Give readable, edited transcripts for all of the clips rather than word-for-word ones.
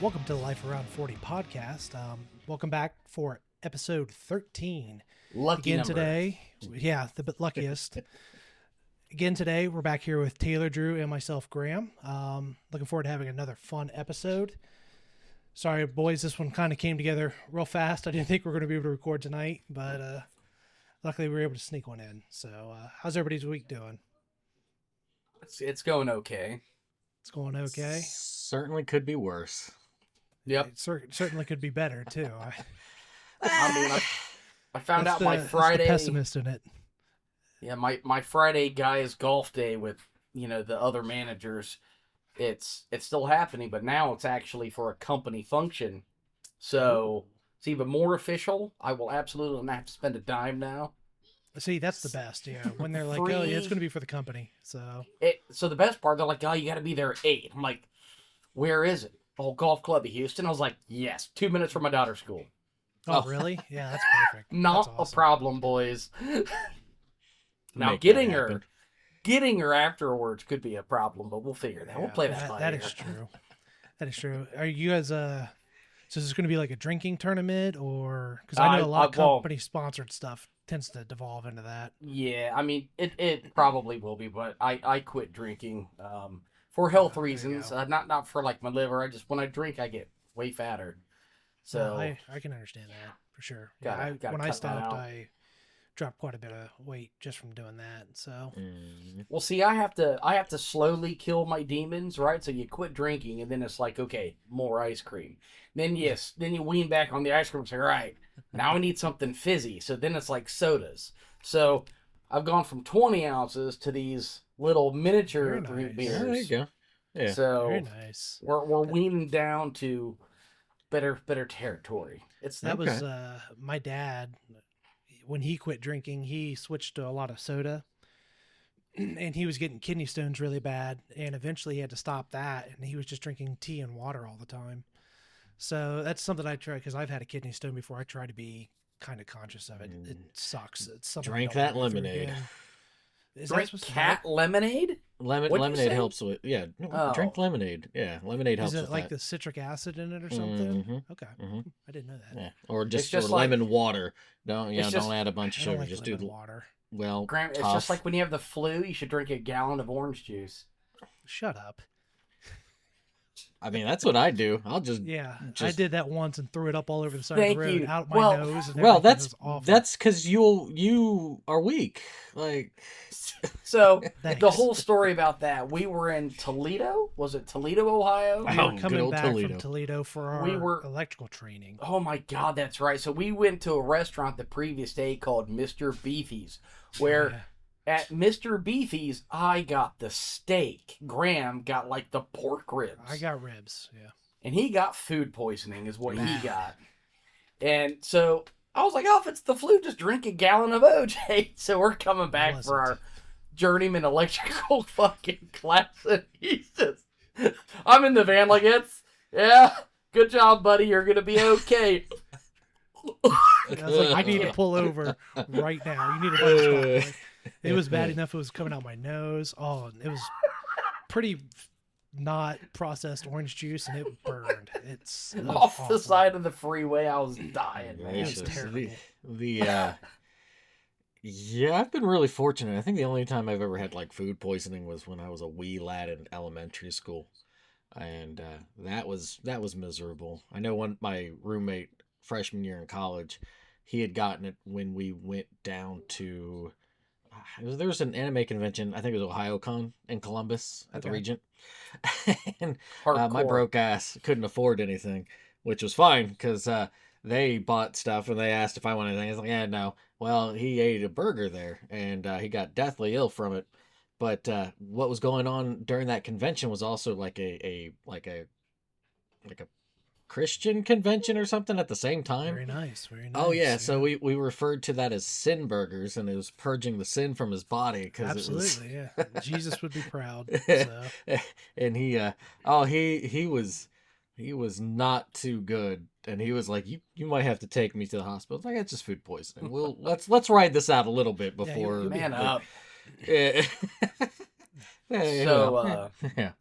Welcome to the Life Around 40 podcast. Welcome back for episode 13. Lucky Again number. today, the luckiest. Again today, we're back here with Taylor, Drew, and myself, Graham. Looking forward to having another fun episode. Sorry, boys, this one kind of came together real fast. I didn't think we were going to be able to record tonight, but luckily we were able to sneak one in. So how's everybody's week doing? It's going okay. It's going okay. Certainly could be worse. Yep. It certainly could be better, too. I found out my That's Friday. the pessimist in it. Yeah, my Friday guys golf day with the other managers. It's still happening, but now it's actually for a company function, so it's even more official. I will absolutely not have to spend a dime now. See, that's the best, yeah. When they're like, Free. oh, yeah, it's going to be for the company. So So the best part, they're like, oh, you got to be there at 8. I'm like, where is it? Oh, golf club of Houston. I was like, yes, 2 minutes from my daughter's school. Oh, really? Yeah, that's perfect. Not That's awesome. a problem, boys. Now, Make getting that her happen. getting her afterwards could be a problem, but we'll figure it out. We'll Yeah, play that by That ear. is true. That is true. Are you guys, so is this going to be like a drinking tournament or, because I know a lot of well- company sponsored stuff tends to devolve into that. Yeah, I mean, it probably will be, but I quit drinking for health There you reasons, go. not for like my liver. When I drink, I get way fatter. So I can understand that for sure. Gotta When I cut that stopped, out. I dropped quite a bit of weight just from doing that. So well, see, I have to slowly kill my demons, right? So you quit drinking, and then it's like, okay, more ice cream. Then you wean back on the ice cream and say, all right, now I need something fizzy. So then it's like sodas. So I've gone from 20 ounces to these little miniature Very nice. beers. Yeah, there you go. Yeah. So very nice. we're weaning down to better territory. That Okay. was my dad. When he quit drinking, he switched to a lot of soda, and he was getting kidney stones really bad. And eventually, he had to stop that, and he was just drinking tea and water all the time. So that's something I try because I've had a kidney stone before. I try to be kind of conscious of it. It sucks. It's something I Drink don't that wanna go through lemonade. again. Is that Drink supposed to cat lemonade? Lemon What'd you lemonade say? helps with no, Oh. drink lemonade. Yeah, lemonade Is helps it with like that. the citric acid in it or something? Mhm. Okay, Mhm. I didn't know that. Yeah, or just just or like- lemon water. Don't It's just- don't add a bunch of I don't sugar. like Just lemon do water. well. Graham, it's tough. just like when you have the flu, you should drink a gallon of orange juice. Shut up. I mean, that's what I do. I'll just Yeah, I Just- did that once and threw it up all over the side Thank of the road, you. out my Well- nose. And well. everything. It That's was awful. that's because you are weak. Like So Thanks. the whole story about that, we were in Toledo. Was it Toledo, Ohio? We Oh, were good coming old back Toledo. from Toledo for our We were- electrical training. Oh my God, that's right. So we went to a restaurant the previous day called Mr. Beefy's, where Yeah. at Mr. Beefy's I got the steak. Graham got like the pork ribs. I got ribs. Yeah. And he got food poisoning is what he got. And so I was like, oh, if it's the flu, just drink a gallon of OJ. So we're coming back for our Wasn't. journeyman electrical fucking class. And he's just, I'm in the van like yeah, good job, buddy. You're going to be okay. I was like, I need to pull over right now. You need to buy this spot. Like, it was bad enough. It was coming out my nose. Oh, and it was pretty not processed orange juice, and it burned. It was Off awful. the side of the freeway, I was dying, man. It was gracious. terrible. Yeah, I've been really fortunate. I think the only time I've ever had like food poisoning was when I was a wee lad in elementary school, and that was miserable. I know my roommate freshman year in college, he had gotten it when we went down to. There was an anime convention. I think it was OhioCon in Columbus at the Okay. Regent, and my Hardcore. broke ass couldn't afford anything, which was fine because they bought stuff and they asked if I wanted anything. I was like, yeah, no. Well, he ate a burger there and he got deathly ill from it. But what was going on during that convention was also like a Christian convention or something at the same time. Very nice. Very nice. Oh yeah, so we referred to that as sin burgers, and it was purging the sin from his body because Absolutely, yeah. Jesus would be proud. So. and he was not too good, and he was like, you might have to take me to the hospital. It's like, it's just food poisoning. Let's ride this out a little bit Yeah, before you'll be Man fine. up. Yeah. Yeah, you So, know. Yeah.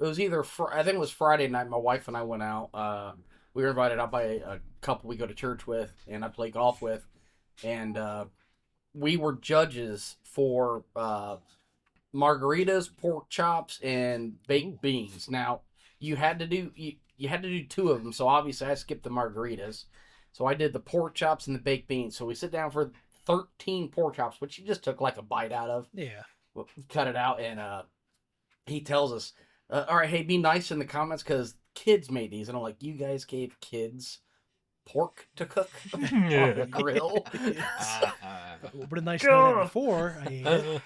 was either I think it was Friday night. My wife and I went out. We were invited out by a couple we go to church with, and I play golf with, and we were judges for margaritas, pork chops, and baked beans. Now you had to do you had to do two of them, so obviously I skipped the margaritas. So I did the pork chops and the baked beans. So we sit down for 13 pork chops, which he just took like a bite out of. Yeah. Cut it out, and he tells us, all right, hey, be nice in the comments because kids made these. And I'm like, you guys gave kids pork to cook on the grill? Would have nice to know that before I ate it.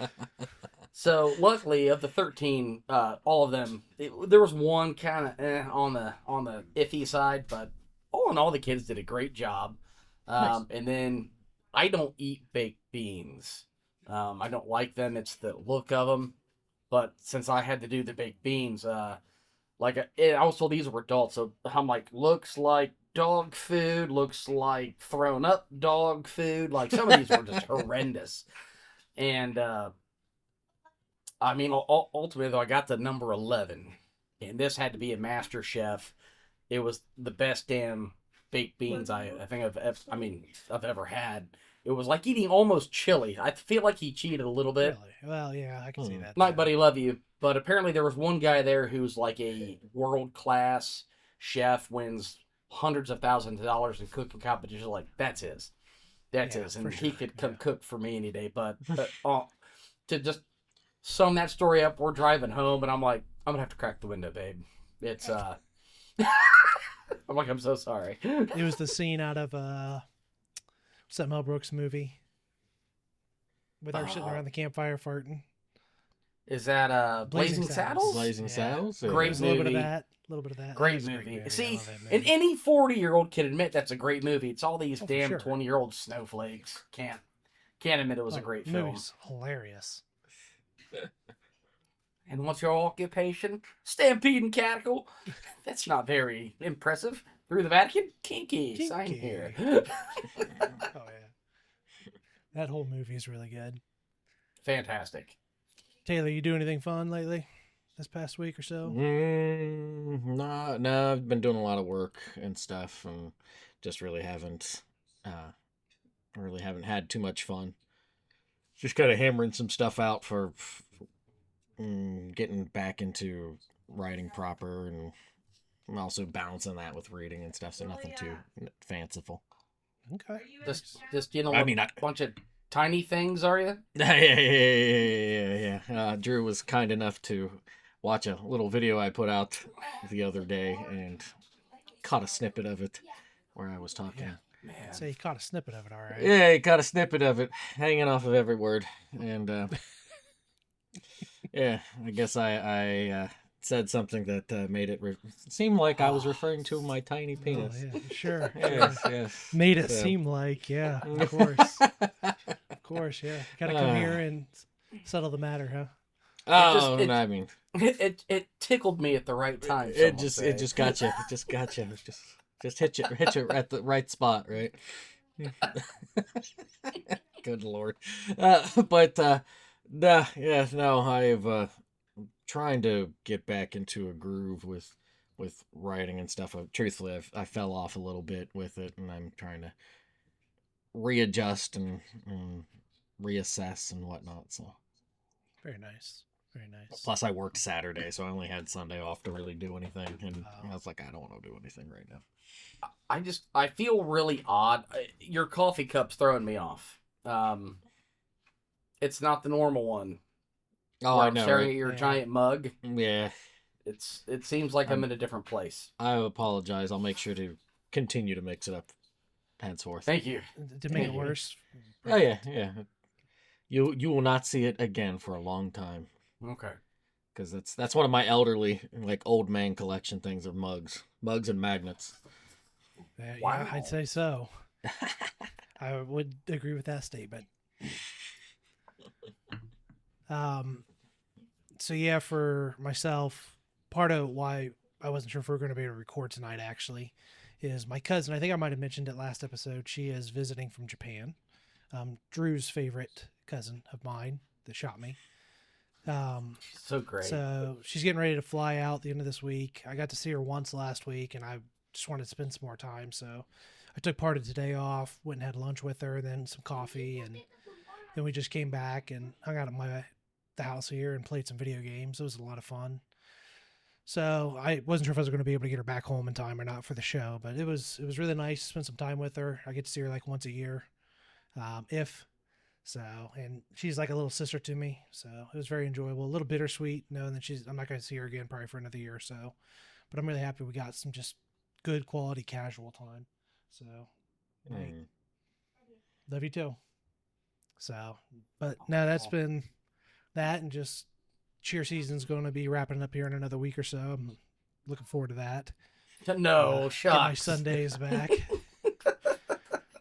So luckily, of the 13, all of them, there was one kind of on the iffy side, but all in all, the kids did a great job. Nice. And then I don't eat baked beans. I don't like them. It's the look of them. But since I had to do the baked beans, I was told these were adults, so I'm like, looks like dog food, looks like thrown up dog food. Like some of these were just horrendous. And I mean, ultimately though, I got to number 11, and this had to be a Master Chef. It was the best damn baked beans I think I've ever had. It was like eating almost chili. I feel like he cheated a little bit. Really? Well, yeah, I can see that. Night, buddy, love you. But apparently there was one guy there who's like a world-class chef, wins hundreds of thousands of dollars in cooking competitions. Like, that's his. That's his. And he could come cook for me any day. But to just sum that story up, we're driving home, and I'm like, I'm going to have to crack the window, babe. It's, I'm like, I'm so sorry. It was the scene out of, what's that Mel Brooks movie? With her sitting around the campfire farting. Is that Blazing Saddles? Blazing Saddles? Great There's movie. a little bit of that. Great That was a movie. movie. See, I love that movie. and any 40-year-old can admit that's a great movie. It's all these for damn sure. 20-year-old snowflakes can't admit it was a great the film. movie's hilarious. And what's your occupation? Stampede and Cattle. That's not very impressive. Through the Vatican? Kinky. Sign Kinky. here. Oh yeah, that whole movie is really good. Fantastic. Taylor, you do anything fun lately? This past week or so? No, I've been doing a lot of work and stuff, and just really haven't had too much fun. Just kind of hammering some stuff out for getting back into writing proper, and I'm also balancing that with reading and stuff, so nothing too fanciful. Okay. Just I mean, a bunch of tiny things, are you? Yeah. Drew was kind enough to watch a little video I put out the other day and caught a snippet of it where I was talking. Yeah. Man. So you caught a snippet of it, all right. Yeah, he caught a snippet of it, hanging off of every word, and yeah, I guess I said something that made it seem like I was referring to my tiny penis. Oh, yeah, sure. Yes. Made it So. seem like, yeah, of course. Of course, yeah. Gotta come here and settle the matter, huh? Oh, I mean, it tickled me at the right time. it just got you. It just got you. Just hit you at the right spot, right? Good Lord. I've trying to get back into a groove with writing and stuff. Truthfully, I fell off a little bit with it, and I'm trying to readjust and reassess and whatnot. So Very nice. Very nice. plus, I worked Saturday, so I only had Sunday off to really do anything, and I was like, I don't want to do anything right now. I feel really odd. Your coffee cup's throwing me off. It's not the normal one. Oh, where I I'm know. staring Right? at your giant mug. Yeah, It seems like I'm in a different place. I apologize. I'll make sure to continue to mix it up henceforth. Thank you. To make it worse. Oh yeah. You will not see it again for a long time. Okay. Because that's one of my elderly, like, old man collection things, are mugs and magnets. Yeah, I'd say so. I would agree with that statement. So yeah, for myself, part of why I wasn't sure if we were going to be able to record tonight actually is my cousin. I think I might have mentioned it last episode. She is visiting from Japan. Drew's favorite cousin of mine that shot me. So great. So she's getting ready to fly out the end of this week. I got to see her once last week, and I just wanted to spend some more time. So I took part of today off, went and had lunch with her, then some coffee, and then we just came back and hung out at the house here and played some video games. It was a lot of fun. So I wasn't sure if I was going to be able to get her back home in time or not for the show, but it was really nice to spend some time with her. I get to see her like once a year, if so, and she's like a little sister to me, so it was very enjoyable. A little bittersweet knowing that I'm not going to see her again probably for another year or so, but I'm really happy we got some just good quality casual time. So, hey, love you too. So, but no, that's been that, and just cheer season's going to be wrapping up here in another week or so. I'm looking forward to that. No, get my shucks. Sundays back.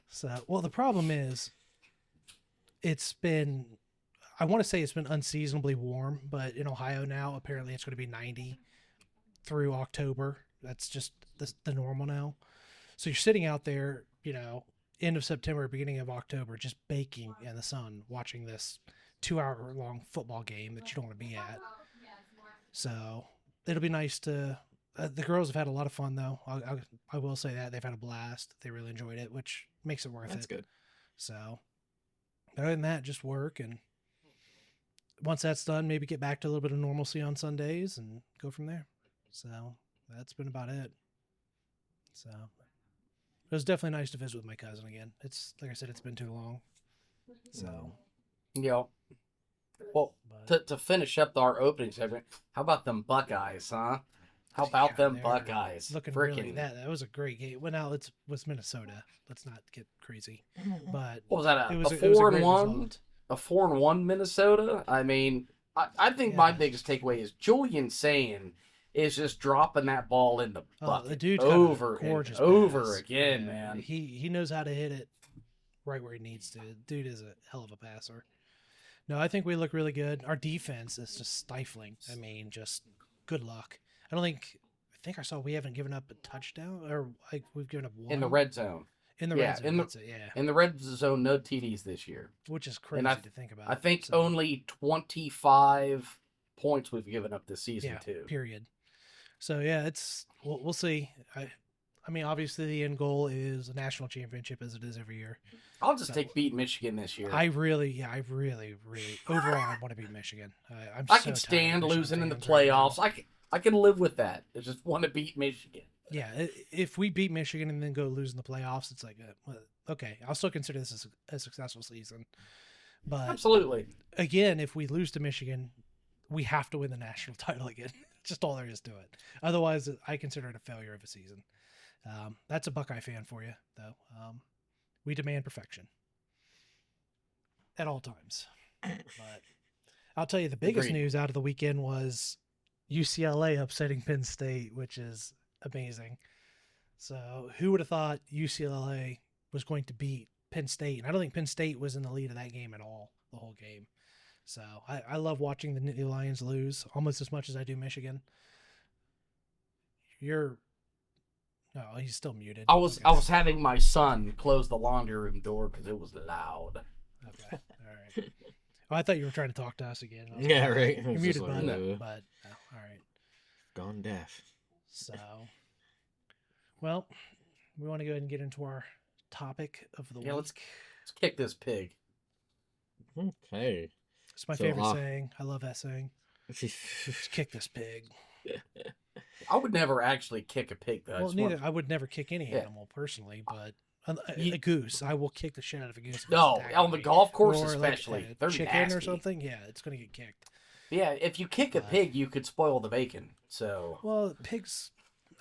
So, well, the problem is, I want to say it's been unseasonably warm, but in Ohio now, apparently it's going to be 90 through October. That's just the normal now. So you're sitting out there, end of September, beginning of October, just baking in the sun, watching this 2-hour long football game that you don't want to be at. So it'll be nice to. The girls have had a lot of fun, though. I will say that they've had a blast. They really enjoyed it, which makes it worth it. That's good. So other than that, just work, and once that's done, maybe get back to a little bit of normalcy on Sundays and go from there. So that's been about it. So it was definitely nice to visit with my cousin again. It's like I said, it's been too long. So Well, but, to finish up our opening segment, how about them Buckeyes, huh? How about them they're Buckeyes? looking Freaking really that was a great game. Well, now it was Minnesota. Let's not get crazy. But what was that? it was A a 4-1? great result. A 4-1 Minnesota? I mean, I think my biggest takeaway is Julian Sand is just dropping that ball in the bucket the dude's over got a gorgeous and over pass. again, Yeah, man. He knows how to hit it right where he needs to. Dude is a hell of a passer. No, I think we look really good. Our defense is just stifling. I mean, just good luck. I think I saw we haven't given up a touchdown, or like we've given up one In the red zone. In the red zone. That's it, yeah. In the red zone, no TDs this year. Which is crazy to think about. I think only 25 points we've given up this season, too. Period. So, yeah, we'll see. I mean, obviously the end goal is a national championship, as it is every year. I'll just take beat Michigan this year. I really, overall, I want to beat Michigan. I can stand losing in the playoffs. I can live with that. I just want to beat Michigan. Yeah, if we beat Michigan and then go lose in the playoffs, it's like, okay, I'll still consider this a successful season. But absolutely, again, if we lose to Michigan, we have to win the national title again. Just all there is to it. Otherwise, I consider it a failure of a season. That's a Buckeye fan for you, though. We demand perfection at all times. But I'll tell you, the biggest news out of the weekend was UCLA upsetting Penn State, which is amazing. So who would have thought UCLA was going to beat Penn State? And I don't think Penn State was in the lead of that game at all, the whole game. So I love watching the Nittany Lions lose almost as much as I do Michigan. No, he's still muted. I was having my son close the laundry room door because it was loud. Okay, all right. Oh, I thought you were trying to talk to us again. Yeah, right. You're muted, bud. But all right. Gone deaf. So, well, we want to go ahead and get into our topic of the week. Let's kick this pig. Okay. It's my favorite saying. I love that saying. Just kick this pig. I would never actually kick a pig, though. Well, I would never kick any animal personally, but a goose, I will kick the shit out of a goose. No, on the golf course especially. Like they're chicken nasty. or something. Yeah, it's going to get kicked. Yeah, if you kick a pig, you could spoil the bacon. So well, pigs,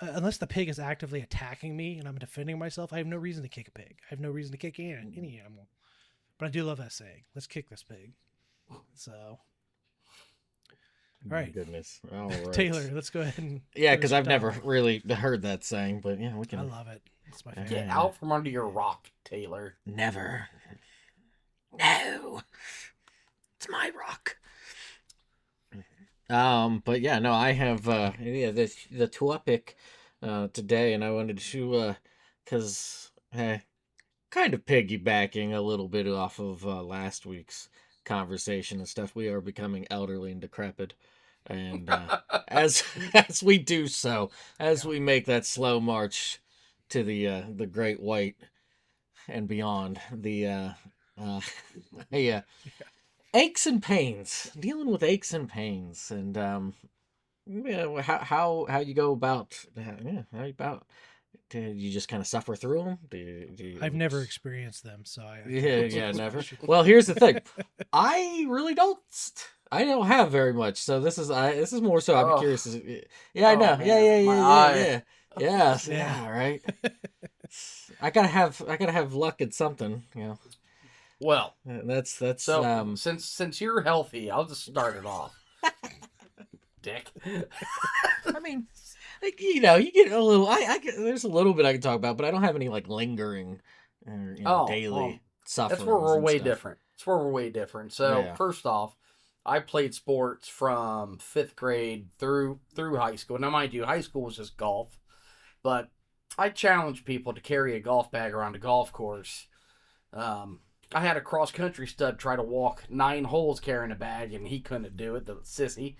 unless the pig is actively attacking me and I'm defending myself, I have no reason to kick a pig. I have no reason to kick any animal. But I do love that saying. Let's kick this pig. So, all right. Goodness. All right. Taylor, let's go ahead and. Yeah, because I've never really heard that saying, but yeah, we can. I love it. It's my favorite. Get out from under your rock, Taylor. Never. No. It's my rock. But yeah, no, I have the topic today, and I wanted to because kind of piggybacking a little bit off of last week's conversation and stuff, we are becoming elderly and decrepit. And as we do so, as we make that slow march to the Great White and beyond, yeah, aches and pains, dealing with aches and pains, and yeah, how you go about that? Yeah, how you about? Do you just kind of suffer through them? I've never experienced them, so Yeah, never. Well, here's the thing. I really don't. I don't have very much, so this is more so. I'm curious. Yeah, I know. man, Yeah. Right. I gotta have luck at something. Well, That's so since you're healthy, I'll just start it off. Dick. I mean, like, you get a little. There's a little bit I can talk about, but I don't have any like lingering, daily suffering. That's where we're way different. It's where we're way different. So Yeah. first off, I played sports from 5th grade through high school. Now, mind you, high school was just golf, but I challenge people to carry a golf bag around a golf course. I had a cross country stud try to walk 9 holes carrying a bag, and he couldn't do it. The sissy.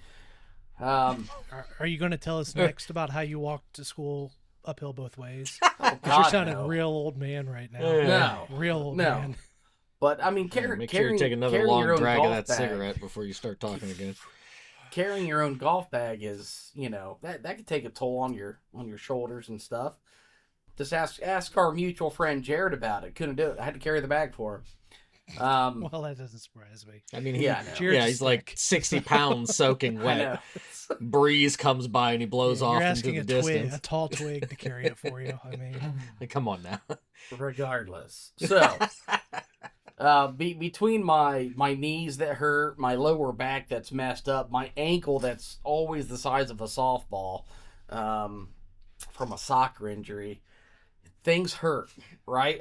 Are you going to tell us next about how you walked to school uphill both ways? Oh, 'Cause God, you're sounding no. real old man right now. No. Real old No. man. But I mean, Make sure you take another carrying long your own drag of golf that bag, cigarette before you start talking again. Carrying your own golf bag is, that could take a toll on your shoulders and stuff. Just ask our mutual friend Jared about it. Couldn't do it. I had to carry the bag for him. Well, that doesn't surprise me. I mean, Yeah, I know. Jared's he's like thick. 60 pounds soaking I wet. know. Breeze comes by and he blows You're off into asking the a distance. a tall twig to carry it for you. I mean, Like, come on now. Regardless. So, between my knees that hurt, my lower back that's messed up, my ankle that's always the size of a softball, from a soccer injury, things hurt, right?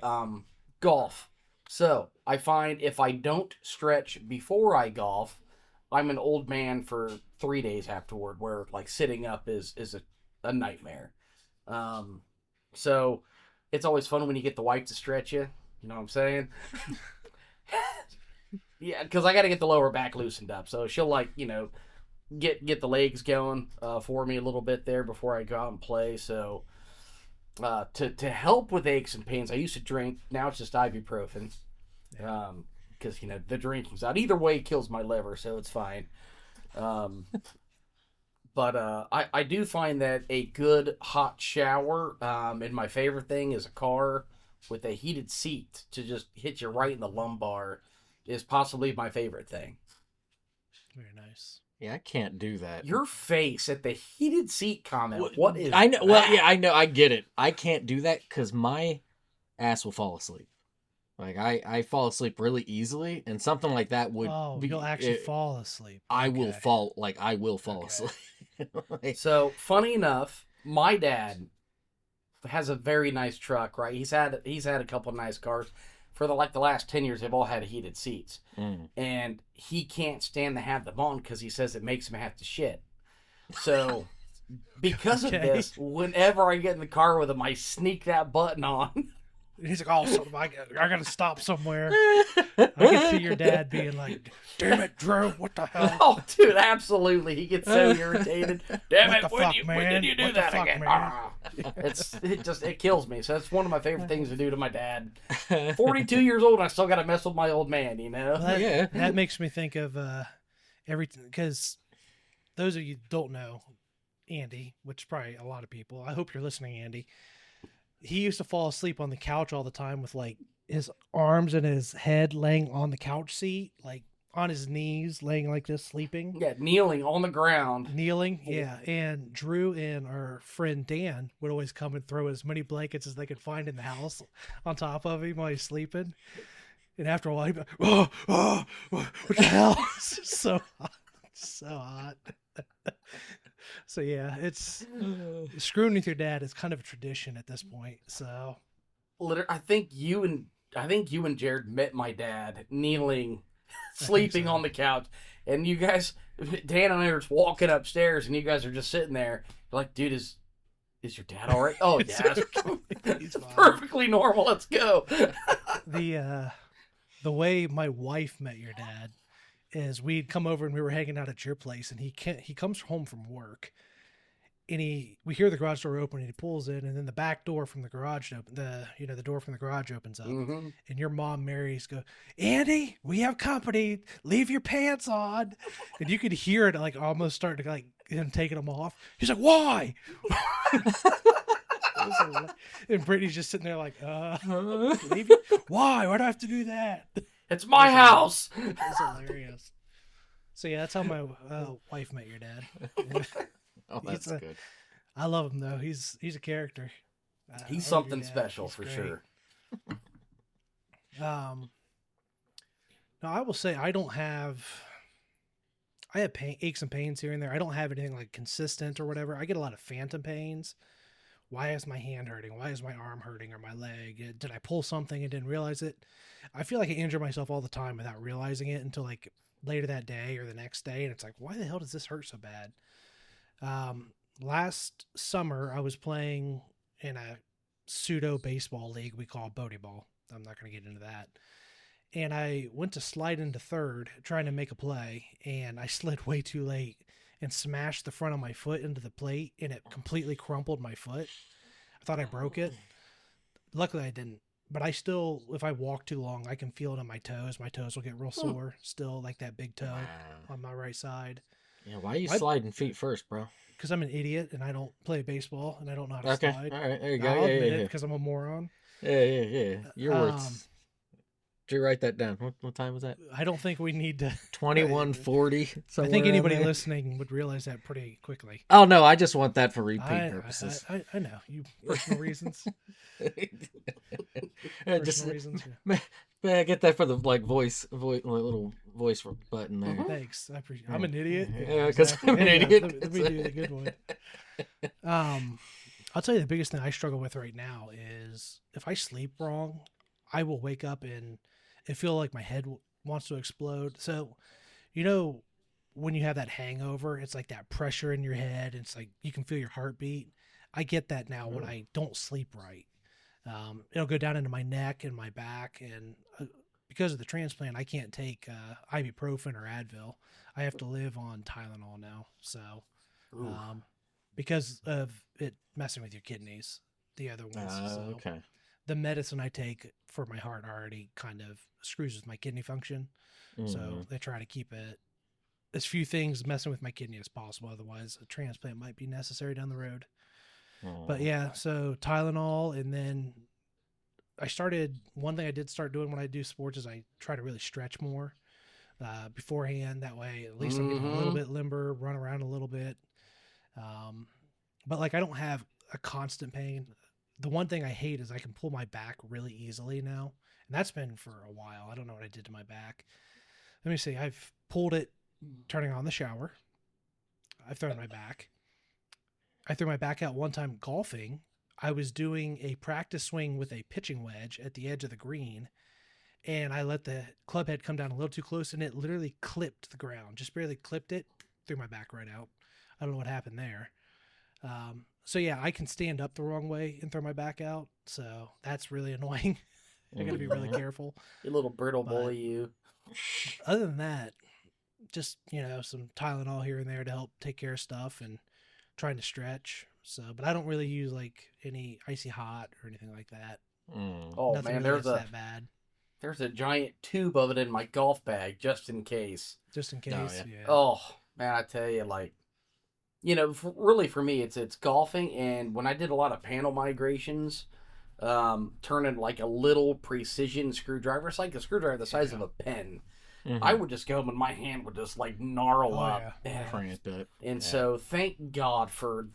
Golf. So, I find if I don't stretch before I golf, I'm an old man for 3 days afterward, where like sitting up is a nightmare. So it's always fun when you get the wife to stretch you. You know what I'm saying? Yeah, because I got to get the lower back loosened up. So she'll get the legs going for me a little bit there before I go out and play. So to help with aches and pains, I used to drink. Now it's just ibuprofen. Because the drinking's out. Either way, it kills my liver, so it's fine. But I do find that a good hot shower, and my favorite thing is a car with a heated seat to just hit you right in the lumbar, is possibly my favorite thing. very nice. Yeah, I can't do that. Your face at the heated seat comment. What is I know. that? Well, yeah, I know. I get it. I can't do that because my ass will fall asleep. Like I fall asleep really easily, and something like that would. You'll actually fall asleep. I will Okay. fall. Like I will fall Okay. asleep. Like, So, funny enough, my dad has a very nice truck, right? He's had a couple of nice cars. For the last 10 years, they've all had heated seats. And he can't stand to have them on because he says it makes him have to shit. So, because of this, whenever I get in the car with him, I sneak that button on. He's like, oh, I got to stop somewhere. I can see your dad being like, damn it, Drew, what the hell? Oh, dude, absolutely. He gets so irritated. Damn What it, the when fuck, did man? you do What the that fuck, again? man? Ah. It kills me. So that's one of my favorite things to do to my dad. 42 years old, and I still got to mess with my old man, Well, that, Yeah. that makes me think of everything, because those of you who don't know Andy, which probably a lot of people, I hope you're listening, Andy. He used to fall asleep on the couch all the time with like his arms and his head laying on the couch seat, like on his knees, laying like this, sleeping. Yeah, kneeling on the ground. Kneeling, yeah. And Drew and our friend Dan would always come and throw as many blankets as they could find in the house on top of him while he's sleeping. And after a while, he'd be like, what the hell? It's just so hot. So hot. So yeah, it's screwing with your dad is kind of a tradition at this point. So I think you and Jared met my dad kneeling, sleeping so. on the couch, and you guys, Dan and I are just walking upstairs, and you guys are just sitting there. You're like, dude, is your dad all right? Oh yeah, He's fine. perfectly normal. Let's go. The way my wife met your dad, is we'd come over and we were hanging out at your place, and he comes home from work, and we hear the garage door open, and he pulls in, and then the back door from the garage the door from the garage opens up, Mm-hmm. and your mom Mary's go, Andy, we have company, leave your pants on, and you could hear it like almost starting to like him taking them off. He's like, why? And Brittany's just sitting there like, leave you? Why do I have to do that? It's my house. It's hilarious. So yeah, that's how my wife met your dad. Oh, that's good. I love him though. He's a character. He's I love your something dad. special He's for great. sure. Now I will say I have aches and pains here and there. I don't have anything like consistent or whatever. I get a lot of phantom pains. Why is my hand hurting? Why is my arm hurting or my leg? Did I pull something and didn't realize it? I feel like I injure myself all the time without realizing it until like later that day or the next day. And it's like, why the hell does this hurt so bad? Last summer I was playing in a pseudo baseball league we call Bodie Ball. I'm not going to get into that. And I went to slide into third trying to make a play, and I slid way too late and smashed the front of my foot into the plate, and it completely crumpled my foot. I thought I broke it. Luckily I didn't, but I still, if I walk too long, I can feel it on my toes. My toes will get real sore still, like that big toe on my right side. Yeah, why are you sliding feet first, bro? Because I'm an idiot and I don't play baseball and I don't know how to Okay, slide. all right, there you go. I'll admit Yeah. it because I'm a moron. Yeah. Your words. Did you write that down? What time was that? I don't think we need to. 21:40. I think anybody listening would realize that pretty quickly. Oh no, I just want that for repeat purposes. I know you personal reasons. Just reasons. May I get that for the voice little voice button there. Thanks, I appreciate. I'm an idiot. Yeah, because I'm an idiot. Let me do the good one. I'll tell you the biggest thing I struggle with right now is if I sleep wrong, I will wake up and it feel like my head wants to explode. So, when you have that hangover, it's like that pressure in your head. It's like you can feel your heartbeat. I get that now when I don't sleep right. It'll go down into my neck and my back, and because of the transplant, I can't take ibuprofen or Advil. I have to live on Tylenol now. So, because of it messing with your kidneys, the other ones. Okay. The medicine I take for my heart already kind of screws with my kidney function. So they try to keep it as few things messing with my kidney as possible. Otherwise, a transplant might be necessary down the road. But yeah, so Tylenol, and then one thing I did start doing when I do sports is I try to really stretch more beforehand. That way, at least I'm getting a little bit limber, run around a little bit. But like I don't have a constant pain. The one thing I hate is I can pull my back really easily now. And that's been for a while. I don't know what I did to my back. Let me see. I've pulled it turning on the shower. I've thrown my back. I threw my back out one time golfing. I was doing a practice swing with a pitching wedge at the edge of the green. And I let the club head come down a little too close, and it literally clipped the ground. Just barely clipped it. Threw my back right out. I don't know what happened there. So yeah, I can stand up the wrong way and throw my back out. So that's really annoying. I gotta be really careful. You little brittle bully, you. Other than that, just, some Tylenol here and there to help take care of stuff and trying to stretch. So, but I don't really use like any icy hot or anything like that. Oh Nothing man, really that's that bad. There's a giant tube of it in my golf bag just in case. Just in case. Yeah. Oh man, I tell you, like, really for me, it's golfing, and when I did a lot of panel migrations, turning like a little precision screwdriver, it's like a screwdriver the size of a pen. I would just go home and my hand would just like gnarl up. And so thank God for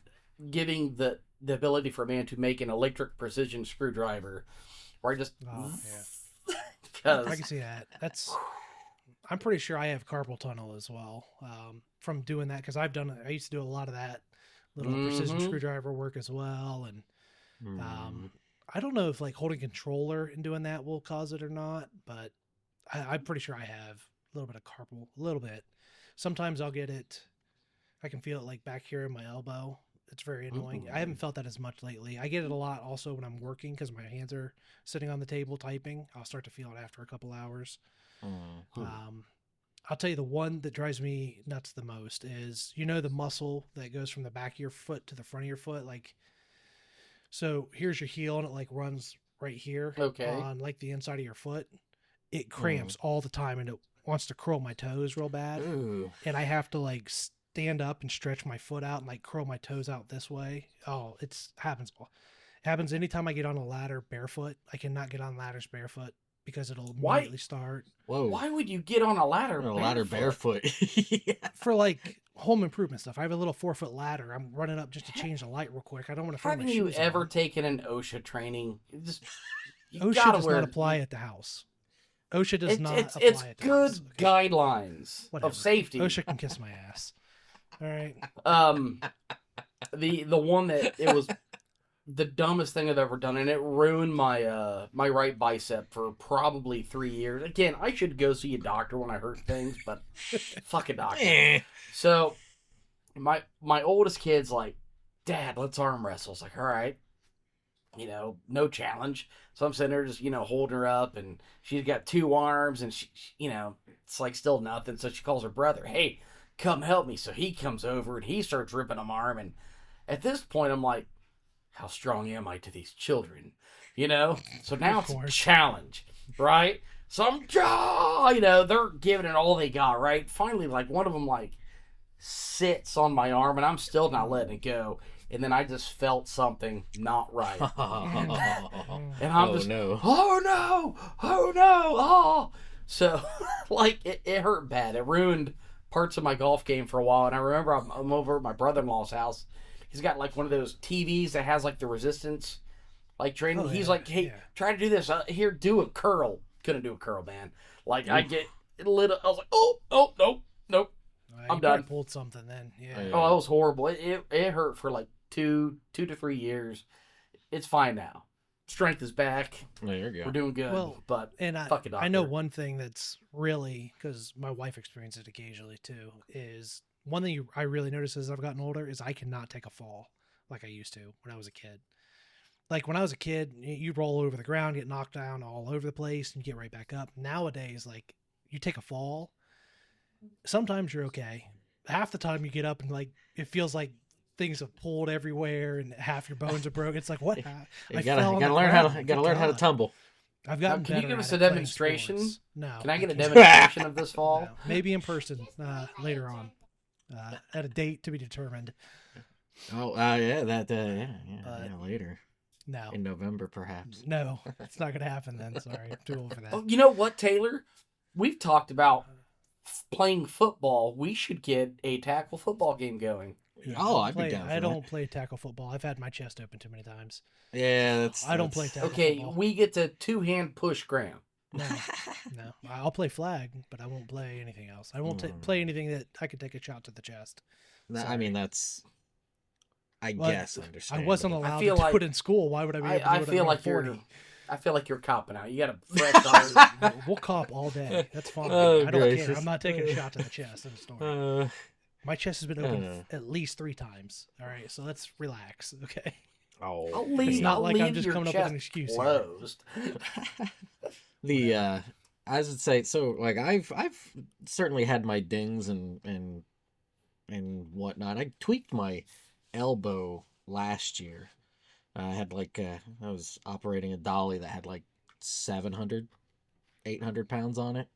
giving the ability for a man to make an electric precision screwdriver where I just I can see that. I'm pretty sure I have carpal tunnel as well from doing that, because I used to do a lot of that little precision screwdriver work as well. And I don't know if like holding controller and doing that will cause it or not, but I'm pretty sure I have a little bit of carpal, a little bit. Sometimes I'll get it. I can feel it like back here in my elbow. It's very annoying. I haven't felt that as much lately. I get it a lot also when I'm working because my hands are sitting on the table typing. I'll start to feel it after a couple hours. I'll tell you the one that drives me nuts the most is, the muscle that goes from the back of your foot to the front of your foot. Like, so here's your heel and it like runs right here Okay. on like the inside of your foot. It Mm. cramps all the time and it wants to curl my toes real bad. Ooh. And I have to like stand up and stretch my foot out and like curl my toes out this way. Oh, happens. It happens anytime I get on a ladder barefoot. I cannot get on ladders barefoot because it'll Why? immediately start. Whoa. Why would you get on a ladder? On a ladder barefoot. Yeah. For like home improvement stuff. I have a little 4-foot ladder. I'm running up just to change the light real quick. I don't want to throw my Haven't you shoes ever on. taken an OSHA training? You OSHA gotta does wear. not apply at the house. OSHA does not It's apply at the good house. guidelines Whatever. of safety. OSHA can kiss my ass. All right. The one that it was the dumbest thing I've ever done, and it ruined my my right bicep for probably 3 years. Again, I should go see a doctor when I hurt things, but fuck a doctor. Eh. So my oldest kid's like, Dad, let's arm wrestle. It's like, all right, no challenge. So I'm sitting there just holding her up, and she's got 2 arms, and she it's like still nothing. So she calls her brother, hey, come help me. So he comes over and he starts ripping them arm, and at this point I'm like, how strong am I to these children? So now it's a challenge, right? So they're giving it all they got, right? Finally, like one of them like sits on my arm, and I'm still not letting it go. And then I just felt something not right, and I'm just, no. oh no, oh no, oh. So like it hurt bad. It ruined parts of my golf game for a while. And I remember I'm over at my brother-in-law's house. He's got like one of those TVs that has like the resistance, like training. Oh, He's yeah, like, hey, yeah. try to do this. Here, do a curl. Couldn't do a curl, man. Like I get lit up. I was like, oh, nope. You I'm probably done. pulled something then. Yeah. Oh, yeah. Oh, that was horrible. It hurt for like 2 to 3 years. It's fine now. Strength is back. There you We're go. doing good. Well, but And fuck a I know doctor. one thing that's really, because my wife experiences it occasionally too, is one thing I really notice as I've gotten older is I cannot take a fall like I used to when I was a kid. Like when I was a kid, you'd roll over the ground, get knocked down all over the place, and you get right back up. Nowadays, like you take a fall, sometimes you're okay. Half the time you get up and like it feels like things have pulled everywhere and half your bones are broken. It's like what? You I gotta, fell on the learn how ground. to Good learn how to God. tumble. I've gotten Can you better give at us it a playing demonstration? sports. No. Can I get a can't. demonstration of this fall? No. Maybe in person later on at a date to be determined. Oh, yeah, that, But- yeah, later No. in November, perhaps. No, it's not going to happen then. Sorry. I'm too old for that. Oh, you know what, Taylor? We've talked about playing football. We should get a tackle football game going. Oh, I'd be down for I that. don't play tackle football. I've had my chest open too many times. Yeah, I don't play tackle Okay, football. we get to 2-hand push Graham. No, no. I'll play flag, but I won't play anything else. I won't Hmm. play anything that I could take a shot to the chest. I mean, that's. I Well, guess understand. I wasn't allowed feel to like- do it in school. Why would I be able to do I it feel at like 40? I feel like you're copping out. You got a fresh eye. We'll cop all day. That's fine. Oh, I don't care. gracious. I'm not taking a shot to the chest in the story. My chest has been open at least 3 times. All right, so let's relax, okay? Oh, I'll leave, It's not I'll like I'm leave just your coming up with chest an excuse here. closed. I would say so. Like I've certainly had my dings and whatnot. I tweaked my elbow last year. I had like I was operating a dolly that had like 700, 800 pounds on it,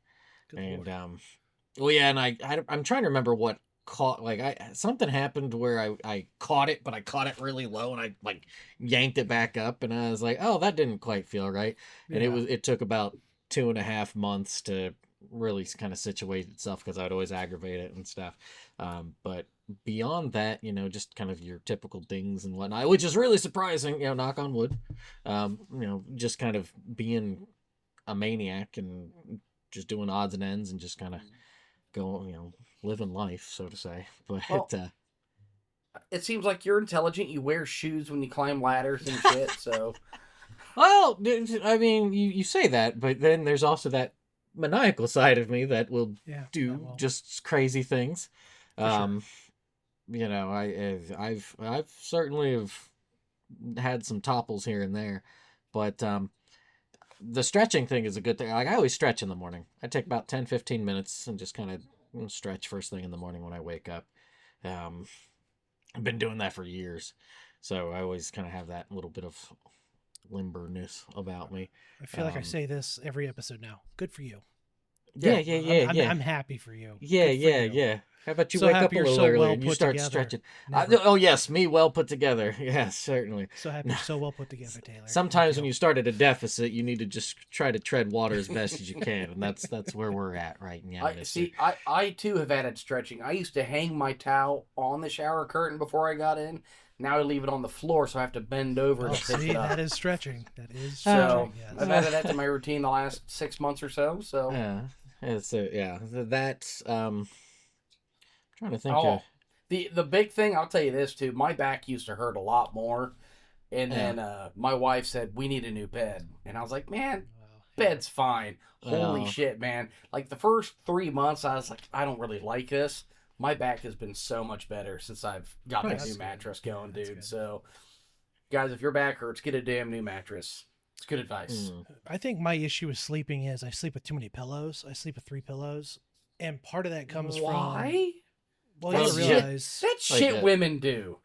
Good and Lord. well, yeah, and I'm trying to remember what caught. Like something happened where I caught it, but I caught it really low, and I like yanked it back up, and I was like, oh, that didn't quite feel right, and Yeah. it took about 2.5 months to really kind of situate itself because I'd always aggravate it and stuff. But beyond that, just kind of your typical dings and whatnot, which is really surprising, knock on wood. Just kind of being a maniac and just doing odds and ends and just kind of going, living life, so to say. But Well, it seems like you're intelligent. You wear shoes when you climb ladders and shit. So well, I mean, you say that, but then there's also that maniacal side of me that will Yeah, do I will. just crazy things. For I've certainly have had some topples here and there, but the stretching thing is a good thing. Like I always stretch in the morning. I take about 10, 15 minutes and just kind of stretch first thing in the morning when I wake up. Um, I've been doing that for years, so I always kind of have that little bit of limberness about me. I feel like I Um, say this every episode now. Good for you. yeah, Yeah. yeah, I'm yeah, I'm, yeah. I'm happy for you. Yeah, Good for yeah, you. yeah. How about you So wake up happy a you're little so earlier well and you put start together. stretching? Never. Oh, yes, me well put together. Yes, certainly. So happy No. you're so well put together, Taylor. Sometimes Thank when you. you start at a deficit, you need to just try to tread water as best as you can, and that's where we're at right now, I Mister. see. I too have added stretching. I used to hang my towel on the shower curtain before I got in. Now I leave it on the floor, so I have to bend over Oh, to pick see, it up. that is stretching. That is So stretching. Yes. I've added that to my routine the last 6 months or so. So Yeah, yeah. That's trying to think. oh, the big thing I'll tell you this too. My back used to hurt a lot more, and Yeah. then my wife said we need a new bed, and I was like, man, Well, yeah. bed's fine. Holy Well, shit, man! Like the first 3 months, I was like, I don't really like this. My back has been so much better since I've got that Nice. new mattress going, That's dude. good. So, guys, if your back hurts, get a damn new mattress. It's good advice. I think my issue with sleeping is I sleep with too many pillows. I sleep with 3 pillows, and part of that comes from Why? well, That's you Well, gotta shit. realize That's Like shit that. women do.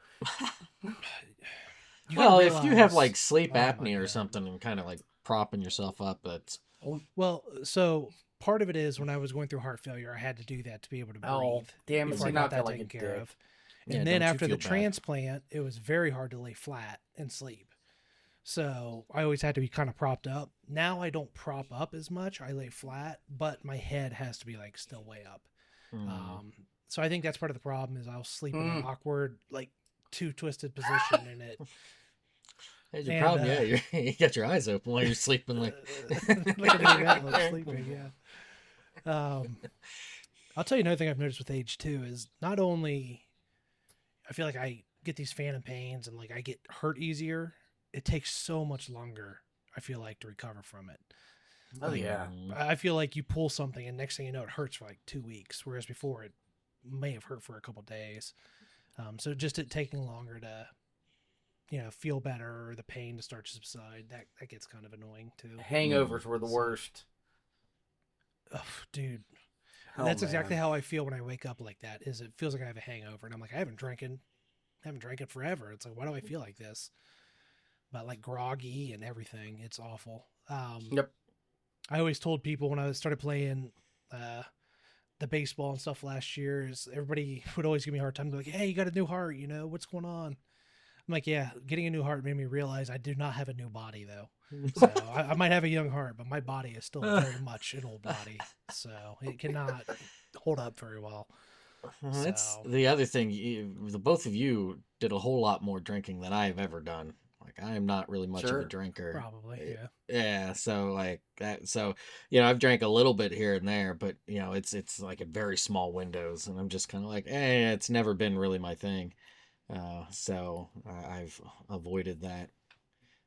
you gotta well, if you have realize- like sleep Oh, my apnea or God. something and kind of like propping yourself up, that's Well, so part of it is when I was going through heart failure, I had to do that to be able to breathe. Oh, damn it! Before See, I now I got feel that like a taken care dick. of. Yeah, And then don't you after the feel bad. transplant, it was very hard to lay flat and sleep. So I always had to be kind of propped up. Now I don't prop up as much. I lay flat, but my head has to be like still way up. So I think that's part of the problem is I'll sleep in an awkward, like too twisted position in it. That's your And, problem. Yeah, you got your eyes open while you're sleeping. Like, like a doing that, like sleeping. Yeah. I'll tell you another thing I've noticed with age too is not only I feel like I get these phantom pains and like I get hurt easier. It takes so much longer. I feel like to recover from it. Oh yeah. I feel like you pull something and next thing you know it hurts for like 2 weeks, whereas before it may have hurt for a couple days. So just it taking longer to, feel better or the pain to start to subside, that gets kind of annoying too. Hangovers were the worst. Oh, dude. Oh, That's man. exactly how I feel when I wake up like that. Is it feels like I have a hangover, and I'm like, I haven't drank it forever. It's like, why do I feel like this? But like groggy and everything, it's awful. Yep. I always told people when I started playing the baseball and stuff last year, is everybody would always give me a hard time. Like, hey, you got a new heart, what's going on? I'm like, yeah, getting a new heart made me realize I do not have a new body though. So I might have a young heart, but my body is still very much an old body. So it cannot hold up very well. That's So- the other thing. The both of you did a whole lot more drinking than I've ever done. Like I am not really much of Sure. a drinker. Probably, yeah. Yeah, so like that. So I've drank a little bit here and there, but it's like in very small windows, and I'm just kind of like, it's never been really my thing. So I've avoided that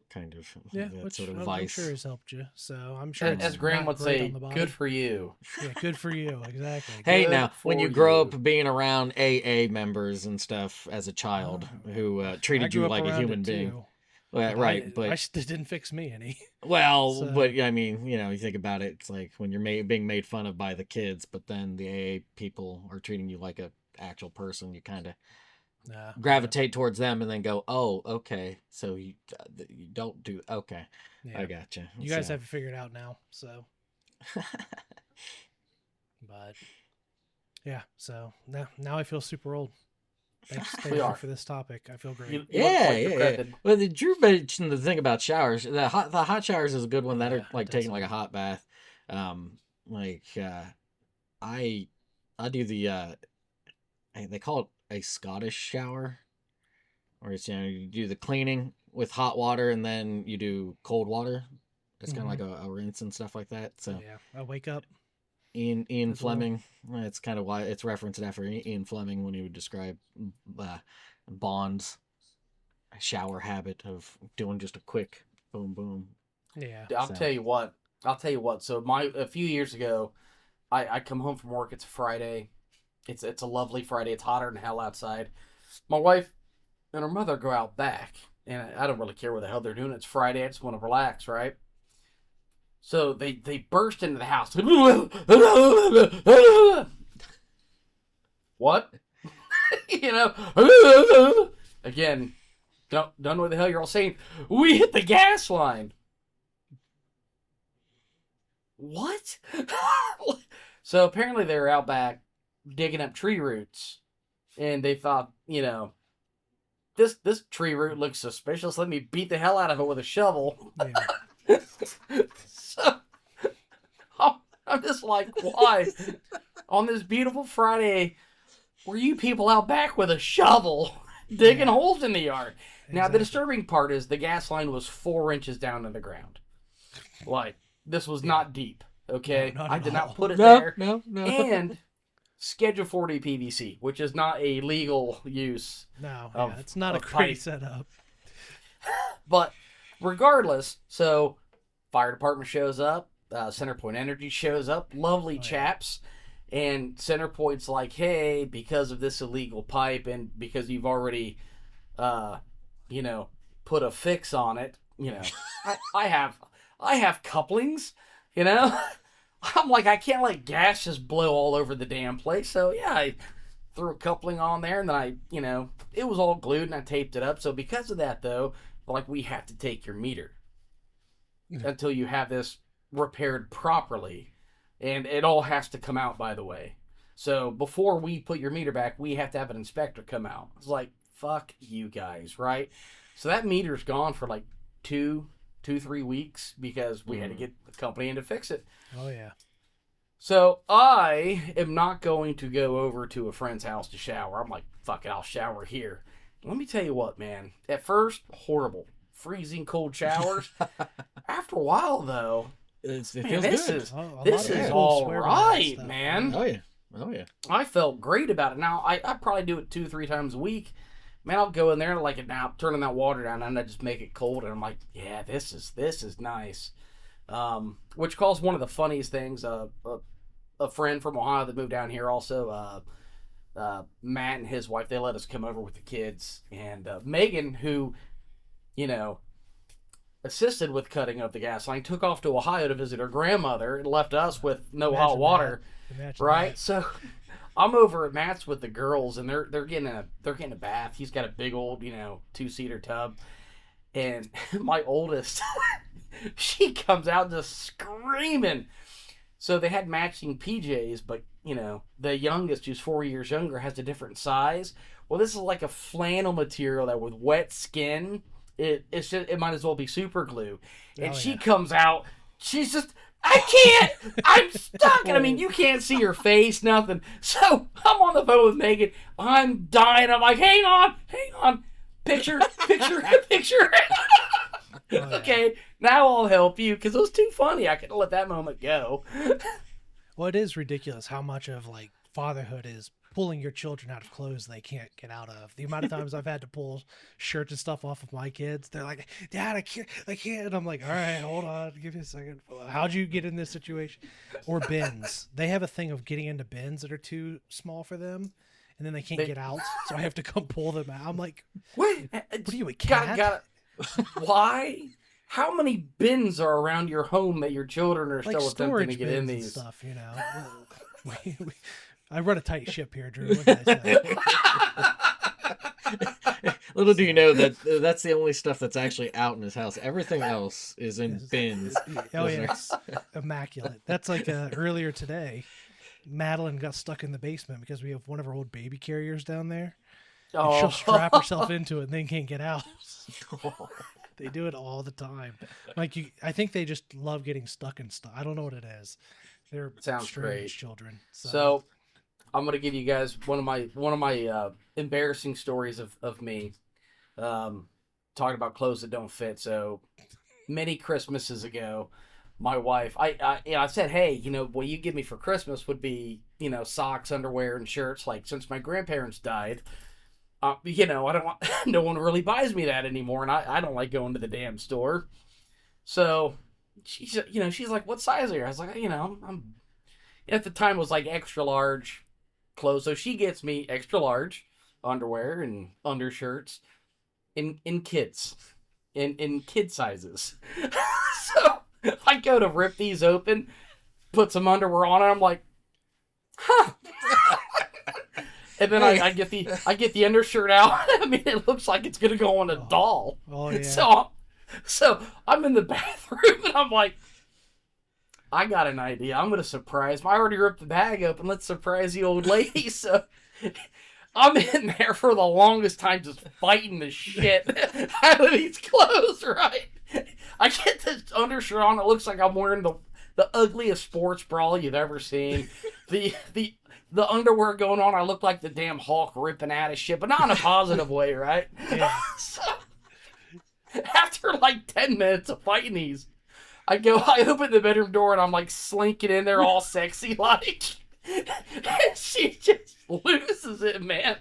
kind of Yeah, that which sort of I'm vice. sure has helped you. So I'm sure As it's Graham not would great say, on the body. good for you. Yeah, good for you. Exactly. Hey, Good now when for you grow you. up being around AA members and stuff as a child who I treated grew you up like a around human it, being, too, well, right? I But didn't fix me any. well, So- but I mean, you think about it. It's like when you're being made fun of by the kids, but then the AA people are treating you like a actual person. You kind of Nah, gravitate towards them and then go, oh, okay, so you don't do okay. yeah. I gotcha. You guys So- have it figured out now. So, but yeah. So now I feel super old. Thanks We Taylor, are. for this topic. I feel great. You look Yeah, like you're yeah. credited. Well, Drew mentioned the thing about showers. The hot showers is a good one. That Yeah, are like it taking does. like a hot bath. Like I do the they call it a Scottish shower, where it's you do the cleaning with hot water and then you do cold water. It's kind of like a rinse and stuff like that. So Yeah, I wake up. Ian As well. Fleming. It's kind of why it's referenced after Ian Fleming when he would describe Bond's shower habit of doing just a quick boom boom. Yeah. I'll So- tell you what. So a few years ago, I come home from work. It's a Friday. It's a lovely Friday. It's hotter than hell outside. My wife and her mother go out back, and I don't really care what the hell they're doing. It's Friday. I just want to relax, right? So they burst into the house. What? You know, again, don't know what the hell you're all saying. We hit the gas line. What? So apparently they were out back digging up tree roots, and they thought, this tree root looks suspicious. Let me beat the hell out of it with a shovel. Yeah. So I'm just like, why? On this beautiful Friday, were you people out back with a shovel digging holes in the yard? Now, the disturbing part is the gas line was 4 inches down in the ground. Like, this was not deep, okay? No, not I at did all. not put it No, there. no. And Schedule 40 PVC, which is not a legal use. No, of, it's not a of great pipe. setup. But regardless, so fire department shows up, Centerpoint Energy shows up, lovely chaps, and Centerpoint's like, hey, because of this illegal pipe and because you've already, put a fix on it, I have couplings, I'm like, I can't let gas just blow all over the damn place. So yeah, I threw a coupling on there, and then it was all glued, and I taped it up. So because of that, though, like, we have to take your meter until you have this repaired properly, and it all has to come out, by the way. So before we put your meter back, we have to have an inspector come out. It's like, fuck you guys, right? So that meter's gone for like 3 weeks because we had to get the company in to fix it. Oh yeah. So I am not going to go over to a friend's house to shower. I'm like, fuck it, I'll shower here. Let me tell you what, man. At first, horrible. Freezing cold showers. After a while, though, It man, feels this good. is Oh, a this lot of is people all swear by that right, stuff. man. Oh yeah. I felt great about it. Now, I probably do it 2-3 times a week. Man, I'll go in there like it now, turning that water down, and I just make it cold, and I'm like, yeah, this is nice. Which calls one of the funniest things. A friend from Ohio that moved down here also, Matt and his wife, they let us come over with the kids, and Megan, who, assisted with cutting up the gas line, took off to Ohio to visit her grandmother and left us with no hot water. Imagine Right? that. So I'm over at Matt's with the girls, and they're getting a bath. He's got a big old 2-seater tub, and my oldest, she comes out just screaming. So they had matching PJs, but the youngest, who's 4 years younger, has a different size. Well, this is like a flannel material that with wet skin, it might as well be super glue. And she comes out, she's just, I can't, I'm stuck. And I mean, you can't see her face, nothing. So I'm on the phone with Megan. I'm dying. I'm like, hang on. Picture. Okay, now I'll help you, because it was too funny. I couldn't let that moment go. Well, it is ridiculous how much of like fatherhood is pulling your children out of clothes they can't get out of. The amount of times I've had to pull shirts and stuff off of my kids, they're like, Dad, I can't. And I'm like, all right, hold on, give me a second. How'd you get in this situation? Or bins. They have a thing of getting into bins that are too small for them, and then they can't get out, so I have to come pull them out. I'm like, Wait, what are you, a cat? Why? How many bins are around your home that your children are Like still attempting storage to get bins in and these? stuff, I run a tight ship here, Drew. What can I say? Little do you know that that's the only stuff that's actually out in his house. Everything else is in bins. Oh yeah, it's immaculate. That's like earlier today, Madeline got stuck in the basement because we have one of our old baby carriers down there. And she'll strap herself into it and then can't get out. They do it all the time. I think they just love getting stuck in stuff. I don't know what it is. They're Sounds strange great. children. So I'm gonna give you guys one of my embarrassing stories of me talking about clothes that don't fit. So many Christmases ago, my wife, I said, hey, what you give me for Christmas would be socks, underwear, and shirts. Like, since my grandparents died, I don't want, no one really buys me that anymore, and I don't like going to the damn store. So she's like, what size are you? I was like, I'm at the time it was like extra large clothes. So she gets me extra large underwear and undershirts in kids, in kid sizes. So I go to rip these open, put some underwear on, and I'm like, huh. And then I get the undershirt out. I mean, it looks like it's gonna go on a doll. Oh yeah. So I'm in the bathroom and I'm like, I got an idea. I'm gonna surprise. I already ripped the bag open. Let's surprise the old lady. So I'm in there for the longest time, just fighting the shit out of these clothes. Right? I get this undershirt on. It looks like I'm wearing the ugliest sports bra you've ever seen. The underwear going on, I look like the damn Hulk ripping out of shit, but not in a positive way, right? Yeah. So, after like 10 minutes of fighting these, I open the bedroom door and I'm like slinking in there all sexy like. And she just loses it, man.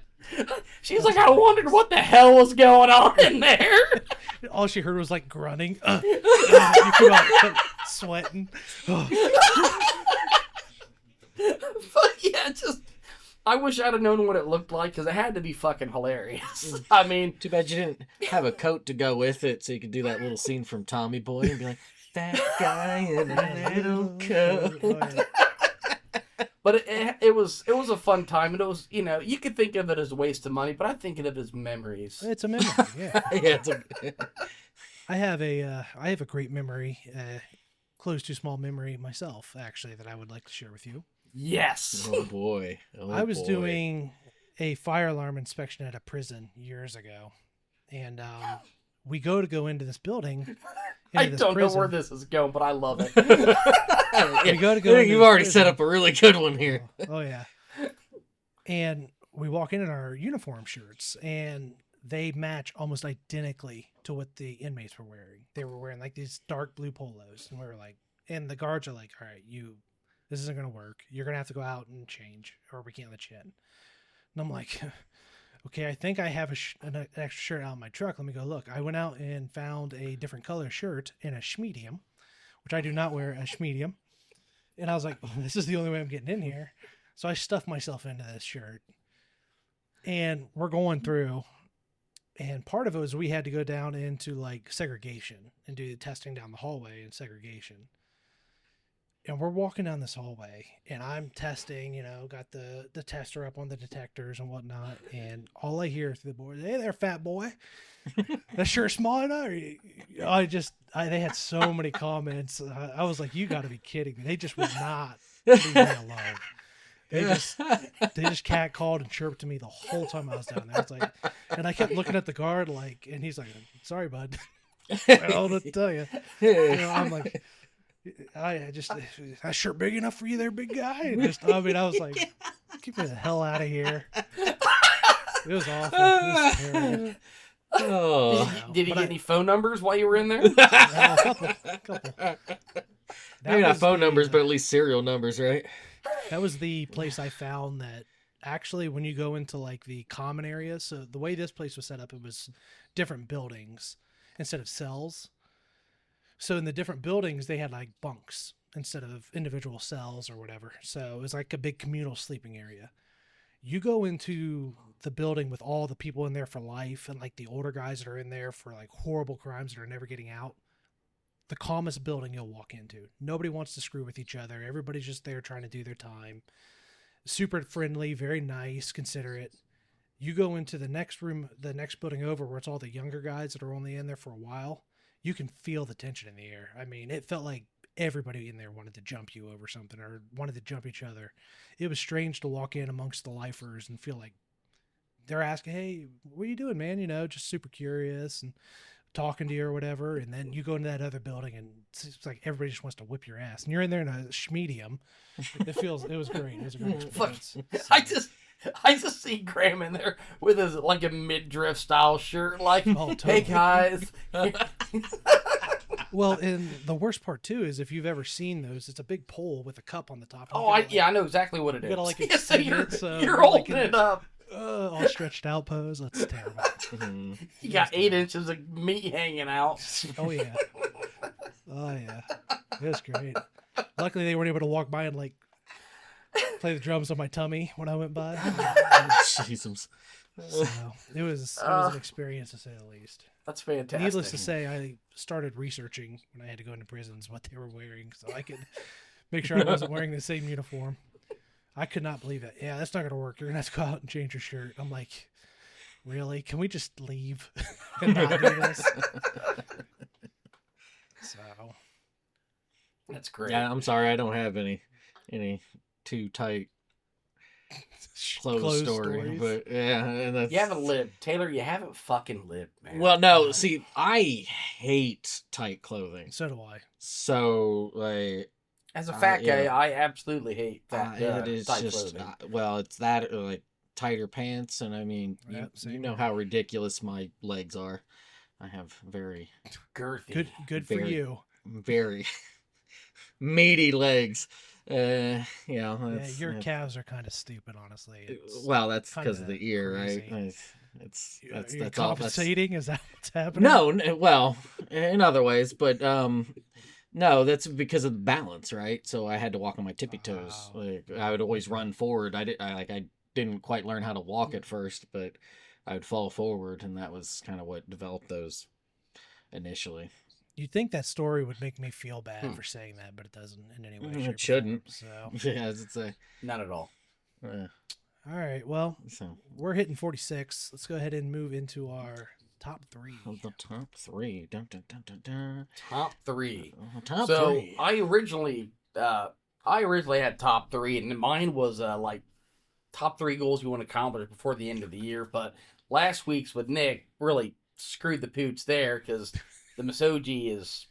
She's like, I wondered what the hell was going on in there. All she heard was like grunting. You come out sweating. But yeah, I wish I'd have known what it looked like because it had to be fucking hilarious. I mean, Too bad you didn't have a coat to go with it so you could do that little scene from Tommy Boy and be like, that guy in a little coat. Oh, yeah. but it was a fun time, and it was, you could think of it as a waste of money, but I think of it as memories. It's a memory. Yeah. Yeah, I have a great memory, close to small memory myself, actually, that I would like to share with you. Yes. oh boy. I was doing a fire alarm inspection at a prison years ago, and we go into this building. I don't know where this is going, but I love it. We go into You've already set up a really good one here. Oh yeah. And we walk in our uniform shirts, and they match almost identically to what the inmates were wearing. They were wearing like these dark blue polos, and we were like, and the guards are like, all right, this isn't going to work. You're going to have to go out and change, or we can't let you in. And I'm like, okay, I think I have an extra shirt out in my truck. Let me go look. I went out and found a different color shirt in a schmedium, which I do not wear a schmedium. And I was like, this is the only way I'm getting in here. So I stuffed myself into this shirt. And we're going through. And part of it was we had to go down into like segregation and do the testing down the hallway in segregation. And we're walking down this hallway, and I'm testing, got the tester up on the detectors and whatnot. And all I hear through the board, hey there, fat boy. That's sure small enough. They had so many comments. I was like, you got to be kidding me. They just would not leave me alone. They just catcalled and chirped to me the whole time I was down there. It's like, and I kept looking at the guard and he's like, sorry, bud. I don't know what to tell you. I'm like, that shirt big enough for you there, big guy? And I was like, keep me the hell out of here. It was awful. It was terrible. Oh. Did he get any phone numbers while you were in there? A couple. Maybe not phone numbers, but at least serial numbers, right? That was the place I found that actually when you go into like the common areas, so the way this place was set up, it was different buildings instead of cells. So in the different buildings, they had like bunks instead of individual cells or whatever. So it was like a big communal sleeping area. You go into the building with all the people in there for life and like the older guys that are in there for like horrible crimes that are never getting out. The calmest building you'll walk into. Nobody wants to screw with each other. Everybody's just there trying to do their time. Super friendly, very nice, considerate. You go into the next room, the next building over where it's all the younger guys that are only in there for a while. You can feel the tension in the air. I mean, it felt like everybody in there wanted to jump you over something or wanted to jump each other. It was strange to walk in amongst the lifers and feel like they're asking, hey, what are you doing, man? Just super curious and talking to you or whatever. And then you go into that other building and it's like everybody just wants to whip your ass. And you're in there in a schmedium. It was great. It was a great experience. I just see Graham in there with his like a midriff style shirt, like, totally. Hey guys. Well, and the worst part too is if you've ever seen those, it's a big pole with a cup on the top. I know exactly what it is. You gotta like so you're holding it up. All stretched out pose. That's terrible. You got 8 inches of meat hanging out. Oh yeah. It was great. Luckily, they weren't able to walk by and like play the drums on my tummy when I went by. Jesus. So it was an experience to say the least. That's fantastic. Needless to say, I started researching when I had to go into prisons what they were wearing, so I could make sure I wasn't wearing the same uniform. I could not believe it. Yeah, that's not gonna work. You're gonna have to go out and change your shirt. I'm like, really? Can we just leave and not do this? So That's great. Yeah, I'm sorry, I don't have any too tight clothes story, stories. but yeah, and that's You haven't lived, Taylor. You haven't fucking lived, man. well, no, see, I hate tight clothing, So do I. so like as a fat guy, yeah. I absolutely hate that it is tight just clothing. well, it's that or like tighter pants, and I mean, Yeah, you same know here. how ridiculous my legs are. I have very, Girthy. Good for Very- you. very meaty legs. Yeah, Yeah, that's, your that's- calves are kind of stupid, honestly. It's well, that's kinda because of the ear, crazy. right? It's You're that's all. That's, compensating. Is that what's happening? no, well, in other ways, but no, that's because of the balance, right? So I had to walk on my tippy toes. Wow. Like I would always run forward. I didn't quite learn how to walk at first, but I would fall forward, and that was kind of what developed those initially. You'd think that story would make me feel bad for saying that, but it doesn't in any way. It shape, or form, shouldn't. So, Yeah, as it's a Not at all. all right. Well, so we're hitting 46. Let's go ahead and move into our top three. the top three. Dun, dun, dun, dun, dun. Top three. Top So three. I originally had top three, and mine was like top three goals you want to accomplish before the end of the year. But last week's with Nick really screwed the pooch there because the Misogi is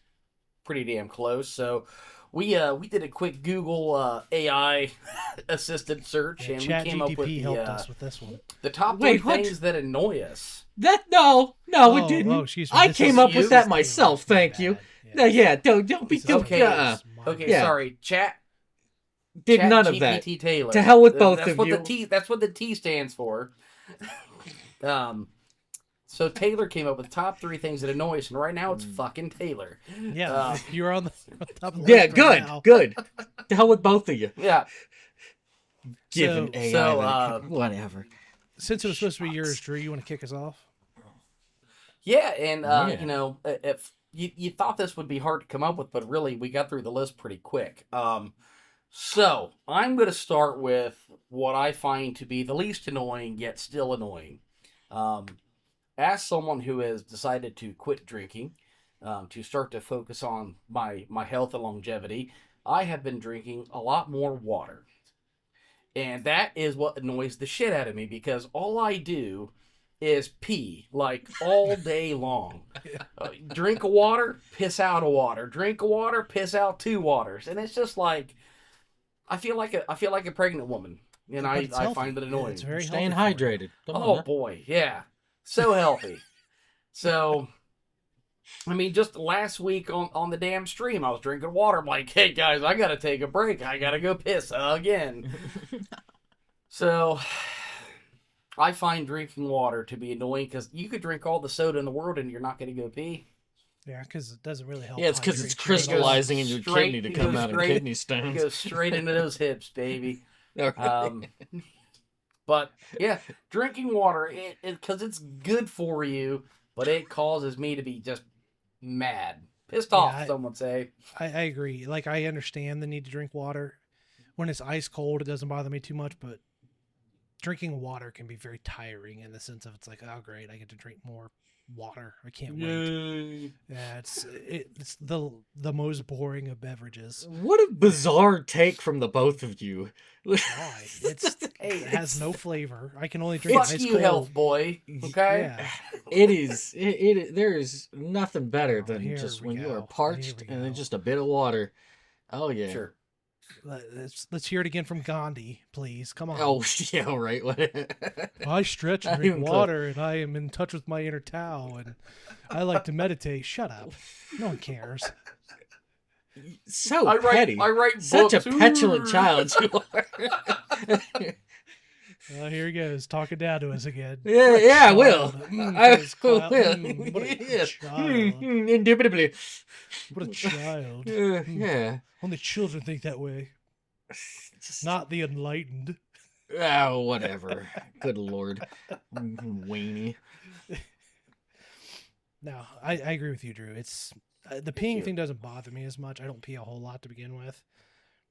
pretty damn close. So we did a quick Google AI assisted search, Yeah, and we Chat came up with GTP helped us with this one. the top Wait, three what? things that annoy us. That no, it didn't. Oh, excuse me. I This came is up you? with This that is myself. Taylor. My Thank you. bad. No, yeah, don't be This is too. Okay. my Okay, bad. Yeah. sorry, Chat. Did Chat none of that. GPT Taylor. To hell with both That's of what you. The T, that's what the T stands for. So Taylor came up with top three things that annoy us, and right now it's fucking Taylor. Yeah, you're on the top of the Yeah, list right now. good. To hell with both of you. Yeah. Giving AI so, whatever. Since it was supposed to be yours, Drew, you want to kick us off? Yeah, and Yeah. you know, if you thought this would be hard to come up with, but really we got through the list pretty quick. So I'm going to start with what I find to be the least annoying yet still annoying. As someone who has decided to quit drinking, to start to focus on my health and longevity, I have been drinking a lot more water. And that is what annoys the shit out of me because all I do is pee like all day long. Drink a water, piss out a water. Drink a water, piss out two waters. And it's just like I feel like a pregnant woman. And But I it's healthy. find it annoying. It's very Staying healthy for you. hydrated. Come Oh on. Now. boy, yeah. So healthy. So I mean, just last week on the damn stream, I was drinking water. I'm like, hey guys, I gotta take a break. I gotta go piss again. So I find drinking water to be annoying because you could drink all the soda in the world and you're not gonna go pee. Yeah, because it doesn't really help. Yeah, it's because it's hydrate your crystallizing in your straight- kidney to it come goes out in straight- kidney It stones. goes straight into those hips, baby. Okay. But yeah, drinking water, because it's good for you, but it causes me to be just mad. Pissed off, some would say. I agree. Like, I understand the need to drink water. When it's ice cold, it doesn't bother me too much, but drinking water can be very tiring in the sense of it's like, oh, great, I get to drink more water. I can't wait. Yay. Yeah, it's the most boring of beverages. What a bizarre take from the both of you. Why? It has no flavor. I can only drink Fuck ice you, cold. health boy. Okay? Yeah. It is. There is nothing better Oh, than here just we when you go. are parched Here we and then go. just a bit of water. Oh yeah. Sure. Let's hear it again from Gandhi, please. Come on. Oh yeah. Right. I stretch and I drink am water, and I am in touch with my inner Tao, and I like to meditate. Shut up. No one cares. So I petty. write Such a books. petulant Ooh. child you are. Well, here he goes, talking down to us again. Yeah, I will. I says will. Cloud. What a Yes. child. Indubitably. What a child. Yeah. Only children think that way, Just- not the enlightened. Oh, whatever. Good Lord. Weenie. No, I agree with you, Drew. It's the Thank peeing you. thing doesn't bother me as much. I don't pee a whole lot to begin with,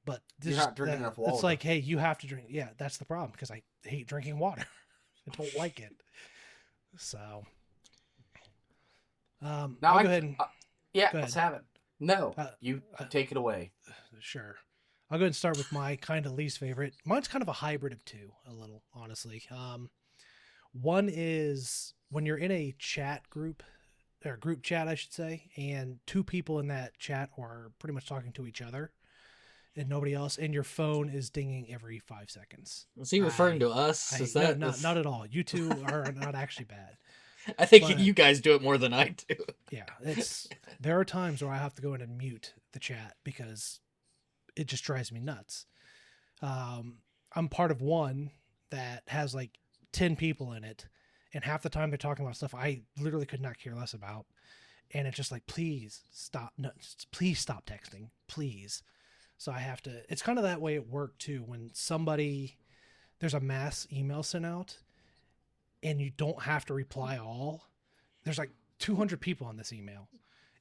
but You're this not drinking enough it's water. like, hey, you have to drink. Yeah, that's the problem because I hate drinking water. I don't like it. So, Now I'll go ahead and yeah, go let's ahead. have it. No, Uh, you uh, take it away. sure. I'll go ahead and start with my kind of least favorite. Mine's kind of a hybrid of two, a little honestly. One is when you're in a chat group or group chat, I should say, and two people in that chat are pretty much talking to each other and nobody else, and your phone is dinging every 5 seconds. Was he referring to us? Is No, that not at all. You two are not actually bad, I think but you guys do it more than I do. yeah, there are times where I have to go in and mute the chat because it just drives me nuts. I'm part of one that has like 10 people in it, and half the time they're talking about stuff I literally could not care less about. And it's just like, please stop. No, please stop texting. Please. So I have to, it's kind of that way at work too. When there's a mass email sent out and you don't have to reply all, there's like 200 people on this email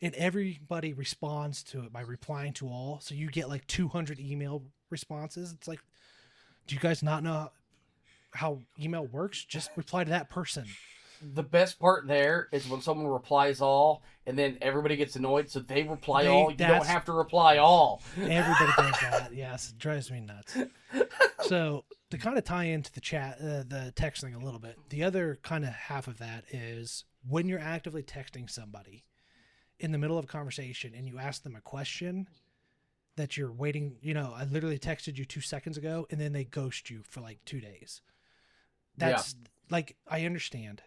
and everybody responds to it by replying to all. So you get like 200 email responses. It's like, do you guys not know how email works? Just reply to that person. The best part there is when someone replies all, and then everybody gets annoyed, so they reply all. You don't have to reply all. Everybody does that. Yes, it drives me nuts. So to kind of tie into the chat, the texting a little bit, the other kind of half of that is when you're actively texting somebody in the middle of a conversation and you ask them a question that you're waiting, I literally texted you 2 seconds ago and then they ghost you for like 2 days. That's like, I understand.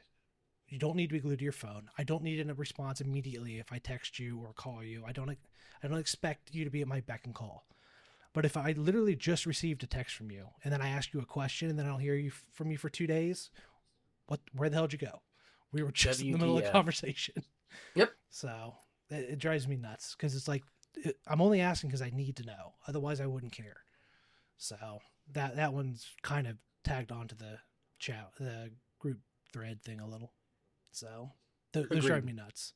You don't need to be glued to your phone. I don't need a response immediately if I text you or call you. I don't expect you to be at my beck and call. But if I literally just received a text from you and then I ask you a question and then I don't hear from you for 2 days, where the hell did you go? We were just in the middle of a conversation. Yep. So it drives me nuts because it's like, I'm only asking because I need to know. Otherwise I wouldn't care. So that one's kind of tagged onto the group thread thing a little. So those drive me nuts.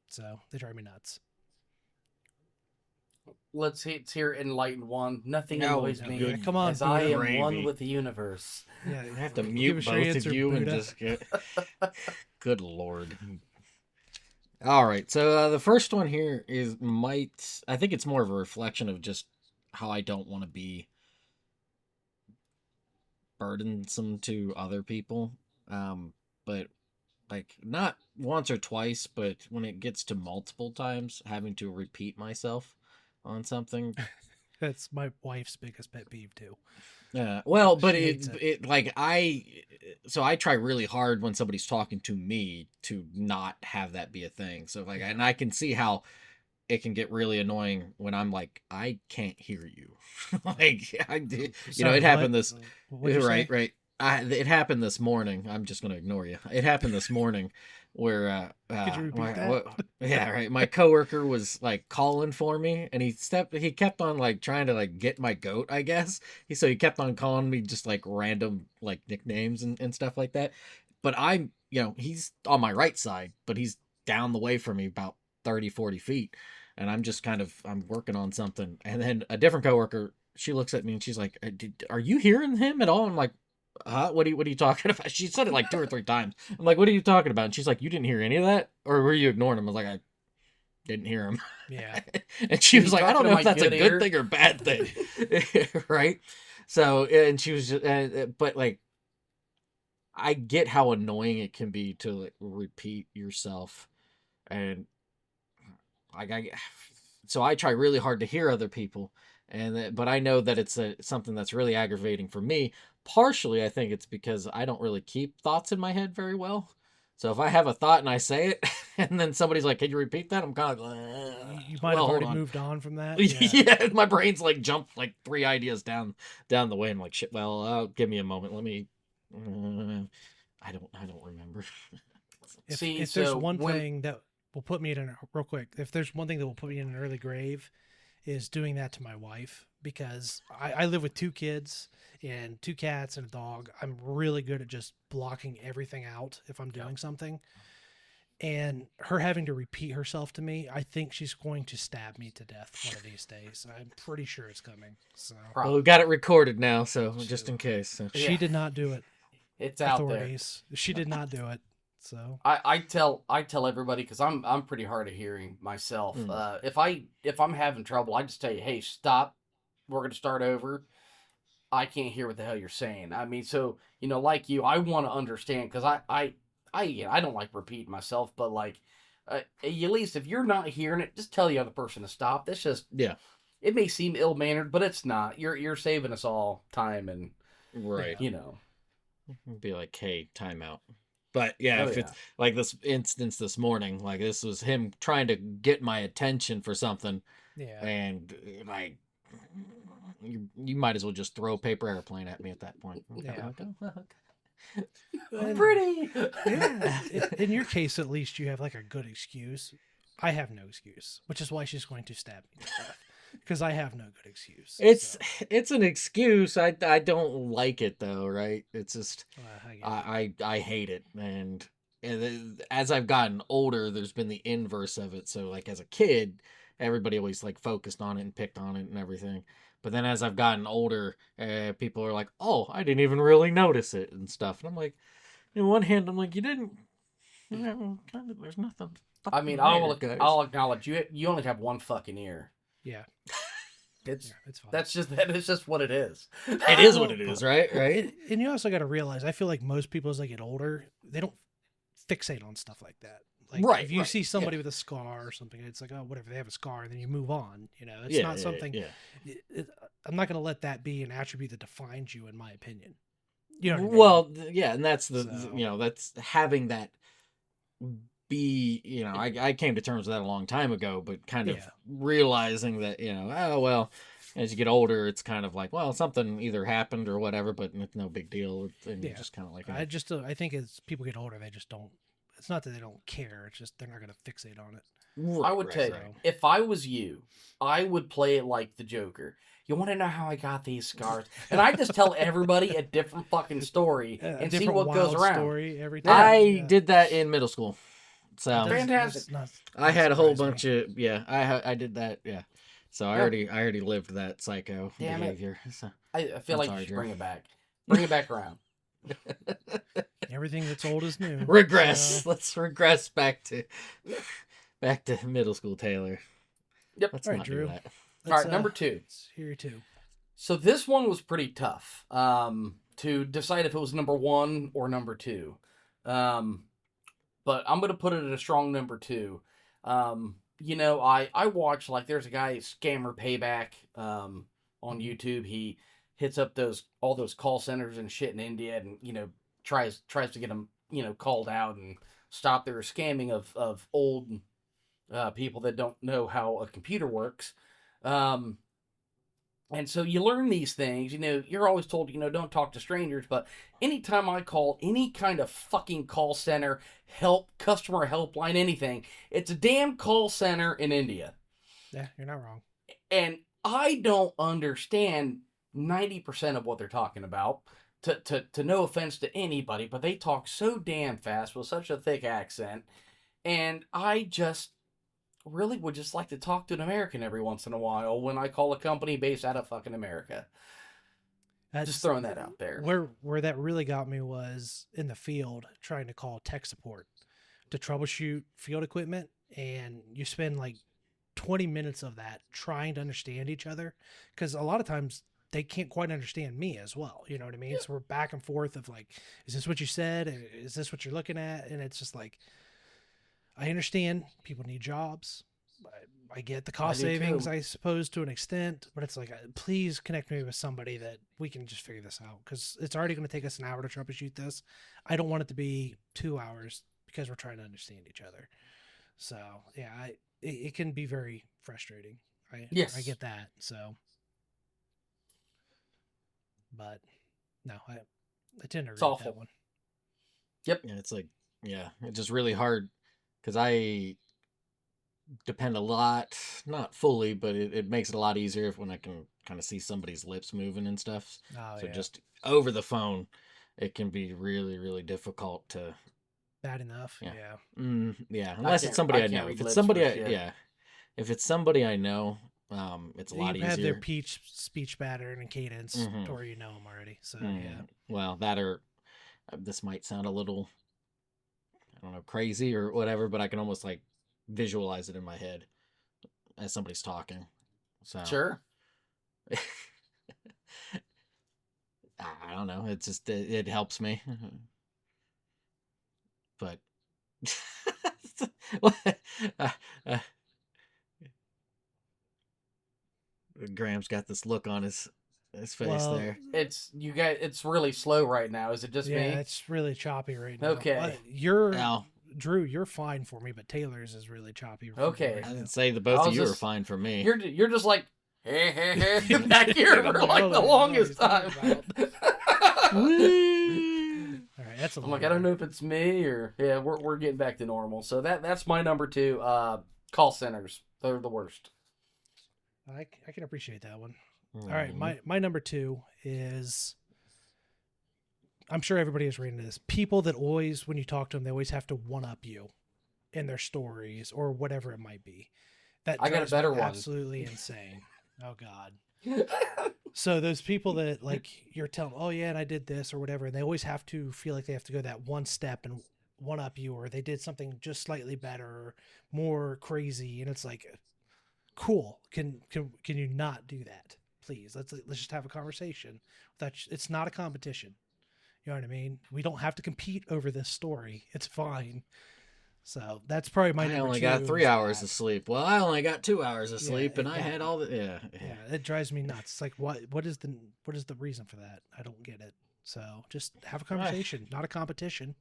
So they drive me nuts. Let's hear enlightened one. Nothing annoys me. Yeah, come on, as I am gravy. one with the universe. Yeah, I have to mute both of you and just get. Good Lord. All right, so the first one here I think it's more of a reflection of just how I don't want to be burdensome to other people. But like not once or twice, but when it gets to multiple times, having to repeat myself on something. That's my wife's biggest pet peeve too. Well, but She hates it like so I try really hard when somebody's talking to me to not have that be a thing. So like, and I can see how it can get really annoying when I'm like, I can't hear you. Like Sorry, it happened this right. It happened this morning. I'm just gonna ignore you. It happened this morning where Could you repeat that? yeah, right. My coworker was like calling for me, and he kept on like trying to like get my goat, I guess. He kept on calling me just like random like nicknames and stuff like that. But he's on my right side, but he's down the way from me about 30-40 feet, and I'm working on something, and then a different coworker, she looks at me and she's like, are you hearing him at all? I'm like, what are you talking about? She said it like 2 or 3 times. I'm like, what are you talking about? And she's like, you didn't hear any of that, or were you ignoring him? I was like, I didn't hear him. Yeah. And she was like, I don't know if that's a good thing or bad thing. Right. So, and she was just, but like, I get how annoying it can be to like repeat yourself, and like so I try really hard to hear other people, but I know that it's something that's really aggravating for me. Partially, I think it's because I don't really keep thoughts in my head very well. So if I have a thought and I say it, and then somebody's like, "Can you repeat that?" I'm kind of like, you might have already moved on from that. Yeah, my brain's like jumped like 3 ideas down the way. I'm like, shit. Well, give me a moment. Let me. I don't remember. If there's one thing that will put me in real quick, if there's one thing that will put me in an early grave, is doing that to my wife because I live with 2 kids and 2 cats and a dog. I'm really good at just blocking everything out if I'm doing something. And her having to repeat herself to me, I think she's going to stab me to death one of these days. I'm pretty sure it's coming. So Well, we got it recorded now, so just in case. So. she did not do it. It's out there. Authorities. She did not do it. So I tell everybody because I'm pretty hard of hearing myself. If I'm having trouble, I just tell you, hey, stop. We're gonna start over. I can't hear what the hell you're saying. I mean, so like you, I want to understand because I don't like repeating myself, but like at least if you're not hearing it, just tell the other person to stop. That's just It may seem ill mannered, but it's not. You're saving us all time and right. Be like, hey, timeout. But yeah, it's like this instance this morning, like this was him trying to get my attention for something. Yeah. And like, you might as well just throw a paper airplane at me at that point. Yeah. Pretty. Yeah. In your case, at least you have like a good excuse. I have no excuse, which is why she's going to stab me to death. Because I have no good excuse. It's an excuse. I don't like it though, right? It's just I hate it, and as I've gotten older, there's been the inverse of it. So like as a kid, everybody always like focused on it and picked on it and everything. But then as I've gotten older, people are like, "Oh, I didn't even really notice it" and stuff. And I'm like, on one hand, I'm like, you didn't. There's nothing. I mean, I'll acknowledge you only have one fucking ear. Yeah. It's fine. That is just what it is. It is what it is, right? Right. And you also got to realize, I feel like most people as they get older, they don't fixate on stuff like that. Like if you see somebody with a scar or something, it's like, oh, whatever, they have a scar, and then you move on. It's not something. I'm not going to let that be an attribute that defines you, in my opinion. You know what I mean? Well, yeah, and that's that's having that be, I came to terms with that a long time ago, but kind of realizing that, oh, well, as you get older, it's kind of like, well, something either happened or whatever, but it's no big deal. And you're just kind of like, I think as people get older, they just don't, it's not that they don't care. It's just, they're not going to fixate on it. I would tell you, if I was you, I would play it like the Joker. You want to know how I got these scars? And I just tell everybody a different fucking story and see what goes around. Story every time. I did that in middle school. So fantastic. I had a whole bunch of I did that. Yeah. So I already lived that psycho behavior. So, I feel like you should bring it back. Bring it back around. Everything that's old is new. Regress. Let's regress back to middle school Taylor. Yep. Let's all right, not Drew. do that. All right, number 2. Let's hear your 2. So this one was pretty tough to decide if it was number 1 or number 2. But I'm going to put it at a strong number 2. I watch, like, there's a guy, Scammer Payback, on YouTube. He hits up all those call centers and shit in India and, tries to get them, called out and stop their scamming of old people that don't know how a computer works. And so you learn these things, you're always told, don't talk to strangers, but anytime I call any kind of fucking call center, customer helpline, anything, it's a damn call center in India. Yeah, you're not wrong. And I don't understand 90% of what they're talking about, to no offense to anybody, but they talk so damn fast with such a thick accent, and I just really would just like to talk to an American every once in a while when I call a company based out of fucking America. Just throwing that out there. Where that really got me was in the field trying to call tech support to troubleshoot field equipment, and you spend like 20 minutes of that trying to understand each other, because a lot of times they can't quite understand me as well. You know what I mean? Yeah. So we're back and forth of like, is this what you said? Is this what you're looking at? And it's just like, I understand people need jobs. I get the cost savings, I suppose, to an extent, but it's like, please connect me with somebody that we can just figure this out, because it's already going to take us an hour to troubleshoot this. I don't want it to be 2 hours because we're trying to understand each other. So yeah, it can be very frustrating. I get that. So, but no, I tend to agree with that one. Yep. Yeah, it's like, it's just really hard. Because I depend a lot, not fully, but it makes it a lot easier when I can kind of see somebody's lips moving and stuff. Oh So yeah, just over the phone, it can be really, really difficult to, bad enough. yeah. Yeah. Yeah, I unless it's can't somebody I I can't know. read If it's lips for somebody shit. yeah. If it's somebody I know, it's a You lot have their easier. speech pattern and cadence, Hmm. or you know them already. So yeah. Well, that or this might sound a little, I don't know, crazy or whatever, but I can almost like visualize it in my head as somebody's talking. So Sure. I don't know. It's just it helps me. But uh, uh, Graham's got this look on his face Well, there. It's really slow right now. Is it just yeah, me? it's really choppy right now. Okay. You're Now, Drew. You're fine for me, but Taylor's is really choppy for me Okay. right I now. would say the I both of was you are just fine for me. you're just like back here for I'm like the I know what longest he's time. talking Whee! All right, that's a I'm lot like, I don't better. know if it's me or yeah, we're getting back to normal. So that's my number two. Call centers. They're the worst. I can appreciate that one. All right, Mhm. my number two is, I'm sure everybody is reading this. People that always, when you talk to them, they always have to one up you in their stories or whatever it might be. That I got a drives me better one. absolutely insane. Oh God. So those people that like you're telling, oh yeah, and I did this or whatever, and they always have to feel like they have to go that one step and one up you, or they did something just slightly better or more crazy, and it's like, cool. Can you not do that, please? Let's just have a conversation. It's not a competition. You know what I mean? We don't have to compete over this story. It's fine. So that's probably my I number only two. got 3 hours That. of sleep. Well, I only got 2 hours of Yeah, sleep, and I had all the yeah, it drives me nuts. It's like what is the reason for that? I don't get it. So just have a I, conversation, not a competition.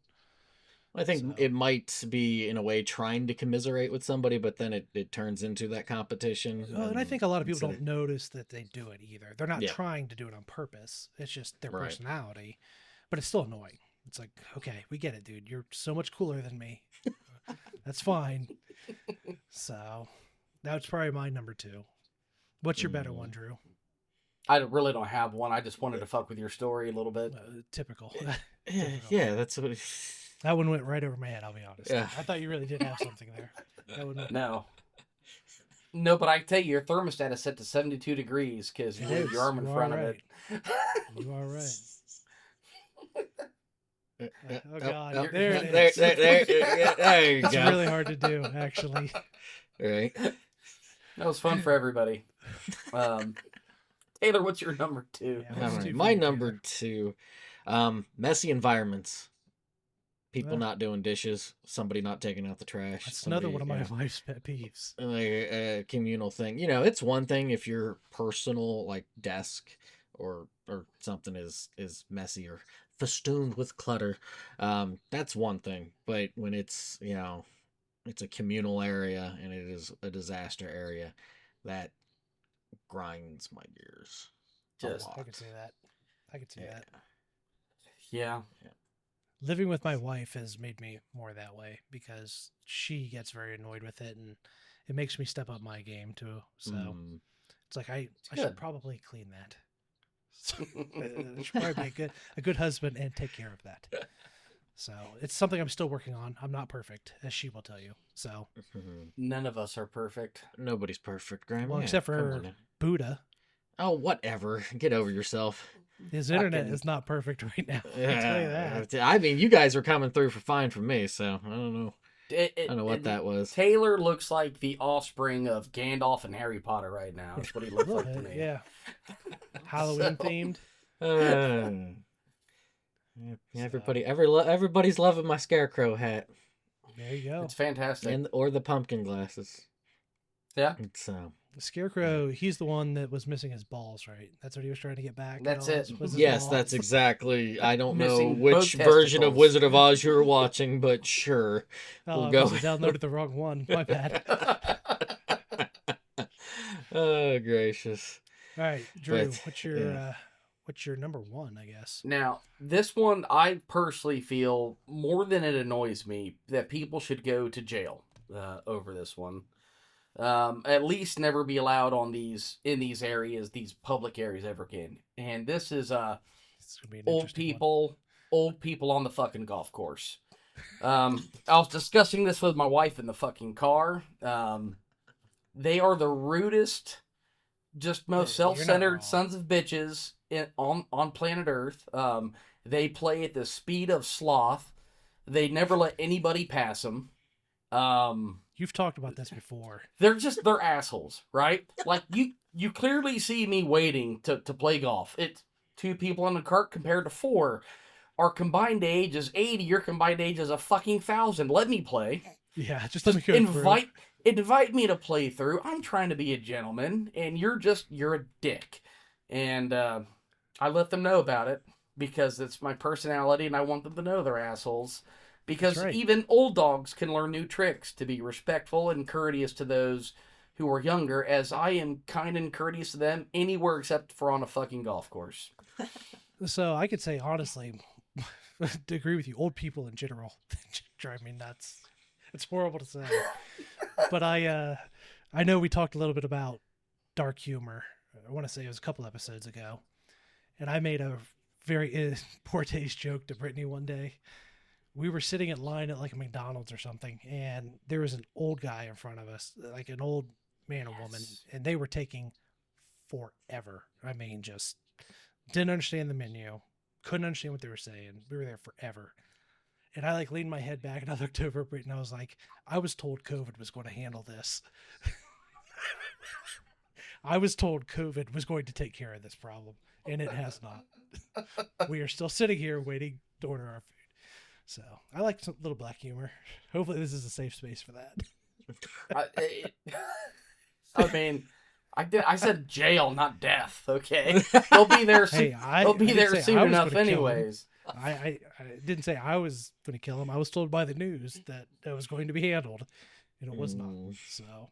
I think So it might be in a way trying to commiserate with somebody, but then it turns into that competition. and I think a lot of people instead of, don't notice that they do it either. They're not yeah, trying to do it on purpose. It's just their right. personality. But it's still annoying. It's like, okay, we get it, dude. You're so much cooler than me. That's fine. So that's probably my number two. What's your better one, Drew? I really don't have one. I just wanted to fuck with your story a little bit. Typical. Yeah, Typical. yeah, that's what. That one went right over my head, I'll be honest. Yeah. I thought you really did have something there. That one went... No. No, but I tell you, your thermostat is set to 72 degrees because you It leave is. your arm in You are front of right. it. You are right. Oh, Oh, God. oh, There it there, is. there you It's go. really hard to do, actually. Right. That was fun for everybody. Taylor, what's your number two? Yeah, All what's right, two for my you, number Taylor? two, messy environments. People Well, not doing dishes, somebody not taking out the trash. that's another somebody, one of my you know, wife's pet peeves. like a communal thing. You know, it's one thing if your personal like desk or something is messy or festooned with clutter. That's one thing. But when it's, you know, it's a communal area and it is a disaster area, that grinds my gears a Just lot. I could see that. I could see Yeah. that. yeah. Living with my wife has made me more that way because she gets very annoyed with it, and it makes me step up my game too. So Mm. it's like I good. should probably clean that. So, I should probably be a good husband and take care of that. So it's something I'm still working on. I'm not perfect, as she will tell you. So None of us are perfect. Nobody's perfect, Graham. well, Yeah, except come for on now. Buddha. Oh, whatever. Get over yourself. His internet Fucking- is not perfect right now. I'll tell you that. I mean, you guys are coming through for fine for me, so I don't know. I I don't know what that was. Taylor looks like the offspring of Gandalf and Harry Potter right now. That's what he A looks little like to bit, me. yeah. Halloween So- themed. Yeah, everybody's loving my scarecrow hat There you go. It's fantastic. or the pumpkin glasses. Yeah. It's The Scarecrow, he's the one that was missing his balls, right? That's what he was trying to get back. and That's all, it. was his yes, balls. that's exactly. I don't know Missing which both version of testicles. Wizard of Oz you were watching, but sure, Oh, we'll I go. must have downloaded the wrong one. My bad. Oh gracious! All right, Drew, But, what's your number one? I guess. Now, this one, I personally feel more than it annoys me that people should go to jail over this one. At least never be allowed in these areas, these public areas ever again. And this is It's gonna be an old interesting one. old people on the fucking golf course. I was discussing this with my wife in the fucking car. They are the rudest, just most You're not self-centered wrong. sons of bitches on planet Earth. They play at the speed of sloth. They never let anybody pass them. You've talked about this before. They're assholes, right? Like you clearly see me waiting to play golf. It's 2 people in the cart compared to 4. Our combined age is 80. Your combined age is a fucking 1,000. Let me play. Yeah, just let me go Invite me to play through. I'm trying to be a gentleman, and you're a dick. And I let them know about it because it's my personality, and I want them to know they're assholes. Because right. even old dogs can learn new tricks to be respectful and courteous to those who are younger, as I am kind and courteous to them anywhere except for on a fucking golf course. So I could say honestly, to agree with you, old people in general drive me nuts. It's horrible to say, but I know we talked a little bit about dark humor. I want to say it was a couple episodes ago, and I made a very poor taste joke to Brittany one day. We were sitting in line at like a McDonald's or something, and there was an old guy in front of us, like an old man or woman, and they were taking forever. I mean, just didn't understand the menu, couldn't understand what they were saying. We were there forever. And I like leaned my head back and I looked over at Britt and I was like, I was told COVID was going to handle this. I was told COVID was going to take care of this problem, and it has not. We are still sitting here waiting to order our food. So I like some little black humor. Hopefully this is a safe space for that. I mean, I said jail, not death. Okay, they'll be there. They'll be there soon enough, anyways. I didn't say I was going to kill him. I was told by the news that it was going to be handled, and it was not. So,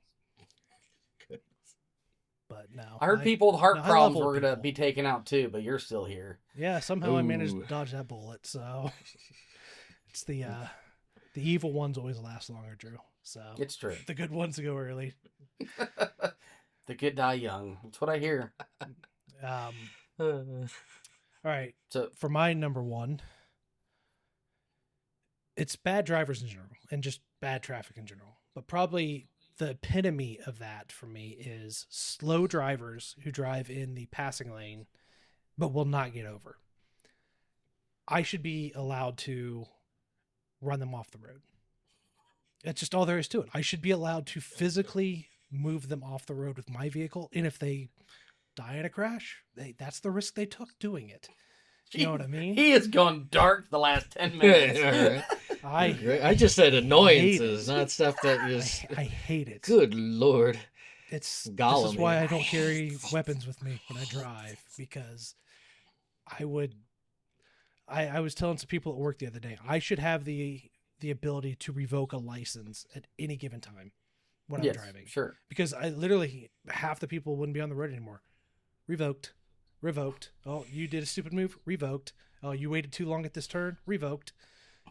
but no, I heard people with heart problems were people. going to be taken out too, but you're still here. Yeah, somehow I managed to dodge that bullet. So it's the evil ones always last longer, Drew. So it's true. The good ones go early. The good die young. That's what I hear. All right. So for my number one, it's bad drivers in general and just bad traffic in general. But probably the epitome of that for me is slow drivers who drive in the passing lane but will not get over. I should be allowed to run them off the road. That's just all there is to it. I should be allowed to physically move them off the road with my vehicle. And if they die in a crash, that's the risk they took doing it. You know what I mean? He has gone dark the last 10 minutes. I just said annoyances, not stuff that is... I hate it. Good Lord. This is Gollum, why I don't carry weapons with me when I drive, because I was telling some people at work the other day, I should have the ability to revoke a license at any given time when I'm driving. Sure. Because I literally, half the people wouldn't be on the road anymore. Revoked. Oh, you did a stupid move? Revoked. Oh, you waited too long at this turn? Revoked.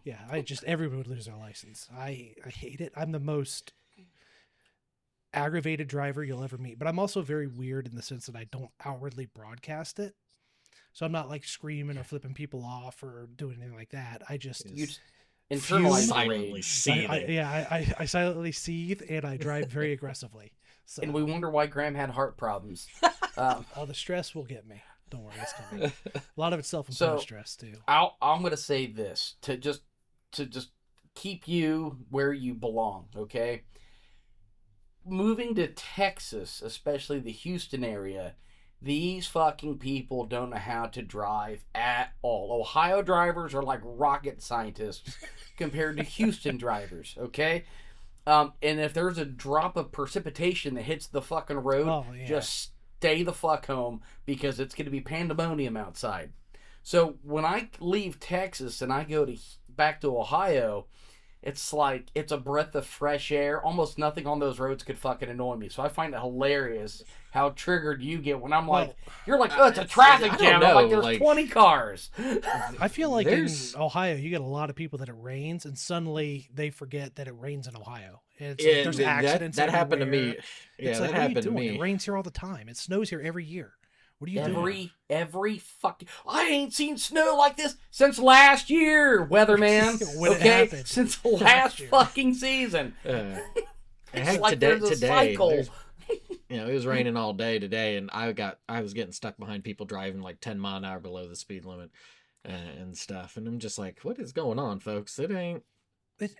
Yeah, everyone would lose their license. I hate it. I'm the most aggravated driver you'll ever meet, but I'm also very weird in the sense that I don't outwardly broadcast it. So I'm not like screaming or flipping people off or doing anything like that. I just internalize silently seething. I silently seethe and I drive very aggressively. So. And we wonder why Graham had heart problems. The stress will get me. Don't worry, it's coming. A lot of it's self-imposed stress too. I'm going to say this to just keep you where you belong. Okay. Moving to Texas, especially the Houston area, these fucking people don't know how to drive at all. Ohio drivers are like rocket scientists compared to Houston drivers, okay? And if there's a drop of precipitation that hits the fucking road, just stay the fuck home because it's going to be pandemonium outside. So when I leave Texas and I go back to Ohio, It's like it's a breath of fresh air. Almost nothing on those roads could fucking annoy me. So I find it hilarious how triggered you get when I'm like, Well, you're like, oh, it's a traffic I don't jam. I'm like, know, there's like 20 cars. I feel like in there's Ohio, you get a lot of people that it rains, and suddenly they forget that it rains in Ohio. It's like yeah, there's that accidents. that happened to everywhere. me. It's Yeah, like, that what are you happened to doing? It me. rains here all the time. It snows here every year. What are you doing? Every fucking. I ain't seen snow like this since last year, weatherman. When it Okay? happened. Since last Last year. fucking season. And It's heck, like there's a cycle. it was raining all day today, and I was getting stuck behind people driving like 10 mph below the speed limit and stuff, and I'm just like, what is going on, folks? It ain't. It,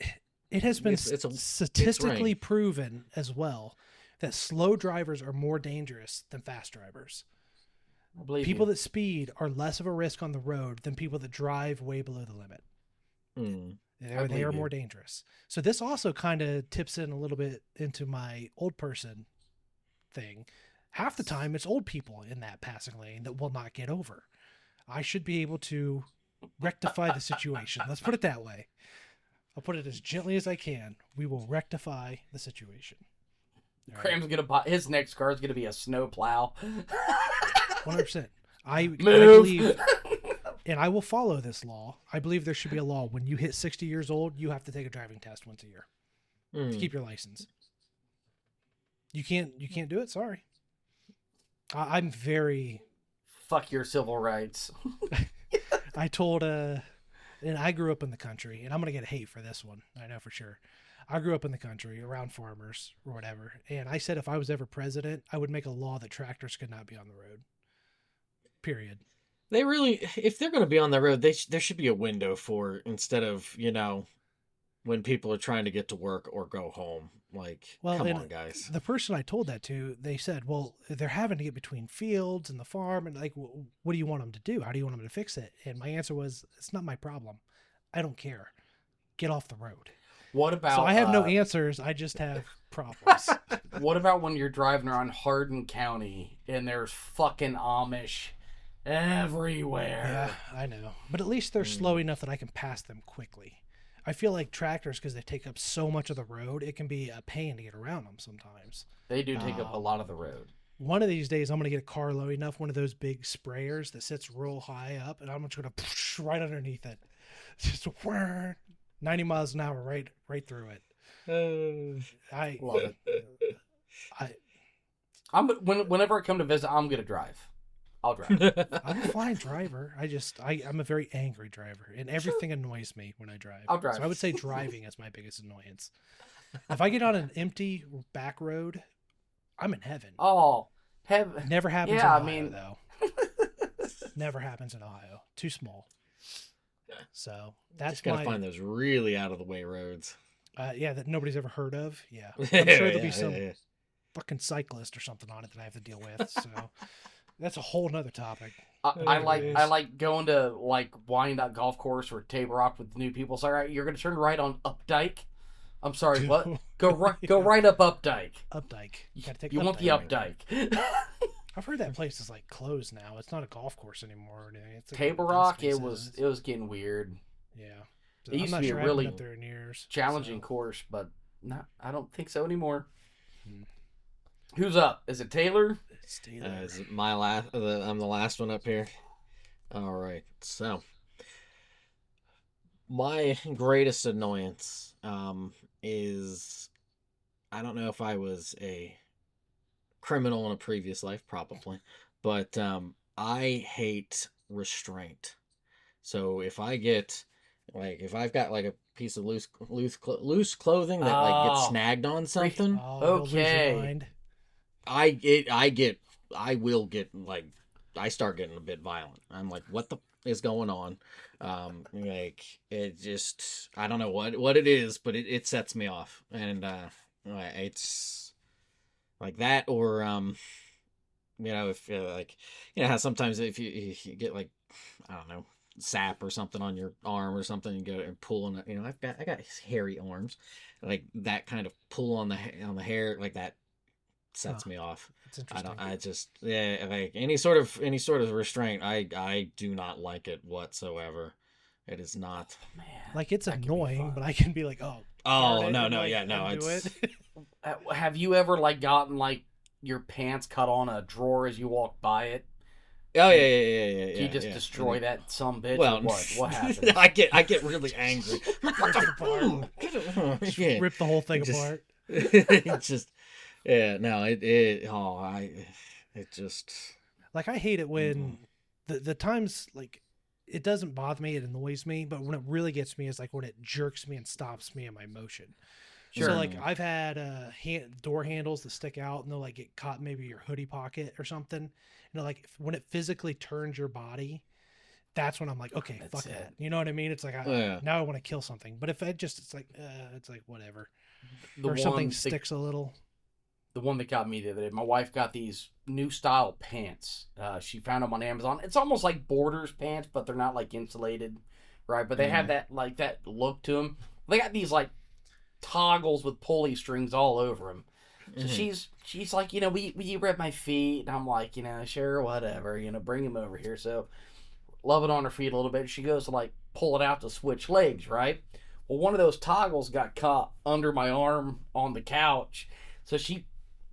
it has been It's statistically rain. proven as well that slow drivers are more dangerous than fast drivers. I believe People you. that speed are less of a risk on the road than people that drive way below the limit. Mm. They I are believe you. more dangerous. So this also kind of tips in a little bit into my old person thing. Half the time it's old people in that passing lane that will not get over. I should be able to rectify the situation. Let's put it that way. I'll put it as gently as I can. We will rectify the situation. All right? Graham's gonna buy his next car is gonna be a snow plow. 100%. I Move. believe, and I will follow this law. I believe there should be a law when you hit 60 years old, you have to take a driving test once a year to Mm. keep your license. You can't do it. Sorry. I'm very. Fuck your civil rights. I told and I grew up in the country, and I'm gonna get hate for this one. I know for sure. I grew up in the country around farmers or whatever, and I said if I was ever president, I would make a law that tractors could not be on the road. Period. They really, if they're going to be on the road, there should be a window for instead of when people are trying to get to work or go home. Like, Well, come and on, guys. the person I told that to, they said, well, they're having to get between fields and the farm, and like, what do you want them to do? How do you want them to fix it? And my answer was, it's not my problem. I don't care. Get off the road. What about? So I have no answers. I just have problems. What about when you're driving around Hardin County and there's fucking Amish everywhere? Yeah, I know. But at least they're slow enough that I can pass them quickly. I feel like tractors, because they take up so much of the road, it can be a pain to get around them sometimes. They do take up a lot of the road. One of these days, I'm going to get a car low enough, one of those big sprayers that sits real high up, and I'm just going to push right underneath it. Just whir, 90 miles an hour right through it. I Love it. I Whenever I come to visit, I'm gonna drive. I'll drive. I'm a fine driver. I'm a very angry driver, and everything annoys me when I drive. I'll drive. So I would say driving is my biggest annoyance. If I get on an empty back road, I'm in heaven. Oh, Never happens yeah, in Ohio, I mean- though. Never happens in Ohio. Too small. So that's Just gotta my find those really out of the way roads. that nobody's ever heard of. Yeah, I'm sure there'll be Yeah, some yeah. fucking cyclist or something on it that I have to deal with. So that's a whole nother topic. I like going to like Wyandotte Golf Course or Table Rock with new people. So, all right, you're gonna turn right on Updike. I'm sorry, what? Go right up Updike. Updike. You gotta take. You want the Updike? I've heard that place is like closed now. It's not a golf course anymore or anything. It's like Table open Rock, spaces. it was getting weird. Yeah. It used to I'm not be a sure I haven't really been up there in years. Challenging so. course, but not. I don't think so anymore. Hmm. Who's up? Is it Taylor? Stay there. Is it my last? I'm the last one up here. All right. So, my greatest annoyance is I don't know if I was a criminal in a previous life, probably, but I hate restraint. So if I've got like a piece of loose clothing that like gets Oh. snagged on something, Oh, you'll lose your Okay. mind. I will get like I start getting a bit violent. I'm like, what the is going on? Like it just I don't know what it is, but it sets me off, and it's like that or if like how sometimes if you get like I don't know sap or something on your arm or something and go and pull on it. I got hairy arms, like that kind of pull on the hair like that sets me off. It's interesting. I just like any sort of restraint. I do not like it whatsoever, It is not. Man, Like, it's that could be annoying, fun. but I can be like, oh. Oh, darn it, no, and, no, like, yeah, no, undo it's... it. Have you ever like gotten like your pants cut on a drawer as you walk by it? Oh, Do yeah, you, yeah, yeah, yeah, do you yeah, just yeah. destroy that some bitch Well, or what? What happens? I get really angry. What the yeah. Rip the whole thing Just- apart. It just, yeah, no, it just, Like, I hate it when the times, like, it doesn't bother me, it annoys me, but when it really gets me is like when it jerks me and stops me in my motion. Sure. So, like, I've had door handles that stick out and they'll, like, get caught in maybe your hoodie pocket or something. You know, like, when it physically turns your body, that's when I'm like, okay, That's fuck it. that. You know what I mean? It's like, Yeah. now I want to kill something. But if it's like whatever. The Or something one, sticks a little. the one that got me the other day. My wife got these new style pants. She found them on Amazon. It's almost like Borders pants, but they're not like insulated, right? But they have that like that look to them. They got these like toggles with pulley strings all over them. So she's like, will you rub my feet? And I'm like, sure, whatever, bring him over here. So love it on her feet a little bit. She goes to like pull it out to switch legs, right? Well, one of those toggles got caught under my arm on the couch. So she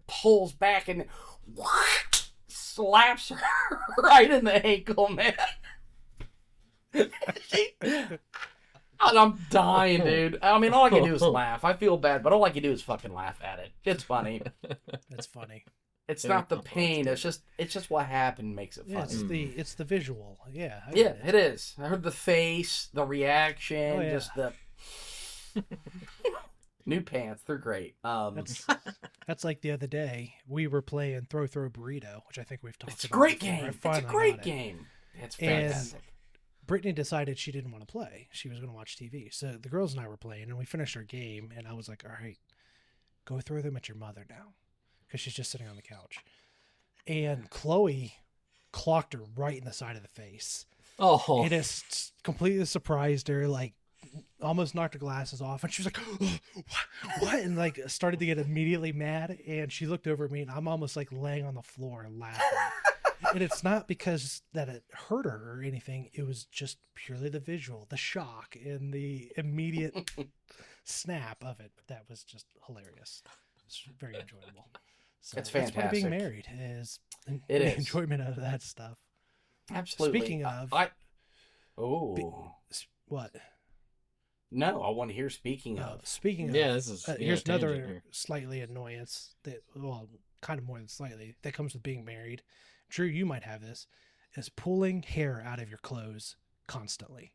pulls back and slaps her right in the ankle, man. And I'm dying, dude. I mean, all I can do is laugh. I feel bad, but all I can do is fucking laugh at it. It's funny. That's funny. It's not the pain. It's just what happened makes it Yeah, funny. it's the visual. Yeah. I Yeah, get it is. I heard the face, the reaction, Oh, yeah. just the new pants. They're great. That's like the other day we were playing Throw Burrito, which I think we've talked It's a about. great before. I game. It's a finally great got it. game. It's And- fantastic. Brittany decided she didn't want to play. She was going to watch TV. So the girls and I were playing, and we finished our game, and I was like, all right, go throw them at your mother now, because she's just sitting on the couch. And Chloe clocked her right in the side of the face. Oh, It has completely surprised her, like almost knocked her glasses off, and she was like, what? And like started to get immediately mad, and she looked over at me, and I'm almost like laying on the floor laughing. And it's not because that it hurt her or anything. It was just purely the visual, the shock, and the immediate snap of it. That was just hilarious. It's very enjoyable. So It's that's part of being fantastic. married is It the is. enjoyment of that stuff. Absolutely. Speaking of- What? No, I want to hear speaking of. Speaking of, yeah, this is here's tangent another here. slightly annoyance that, well, kind of more than slightly, that comes with being married. Drew, you might have this, is pulling hair out of your clothes constantly.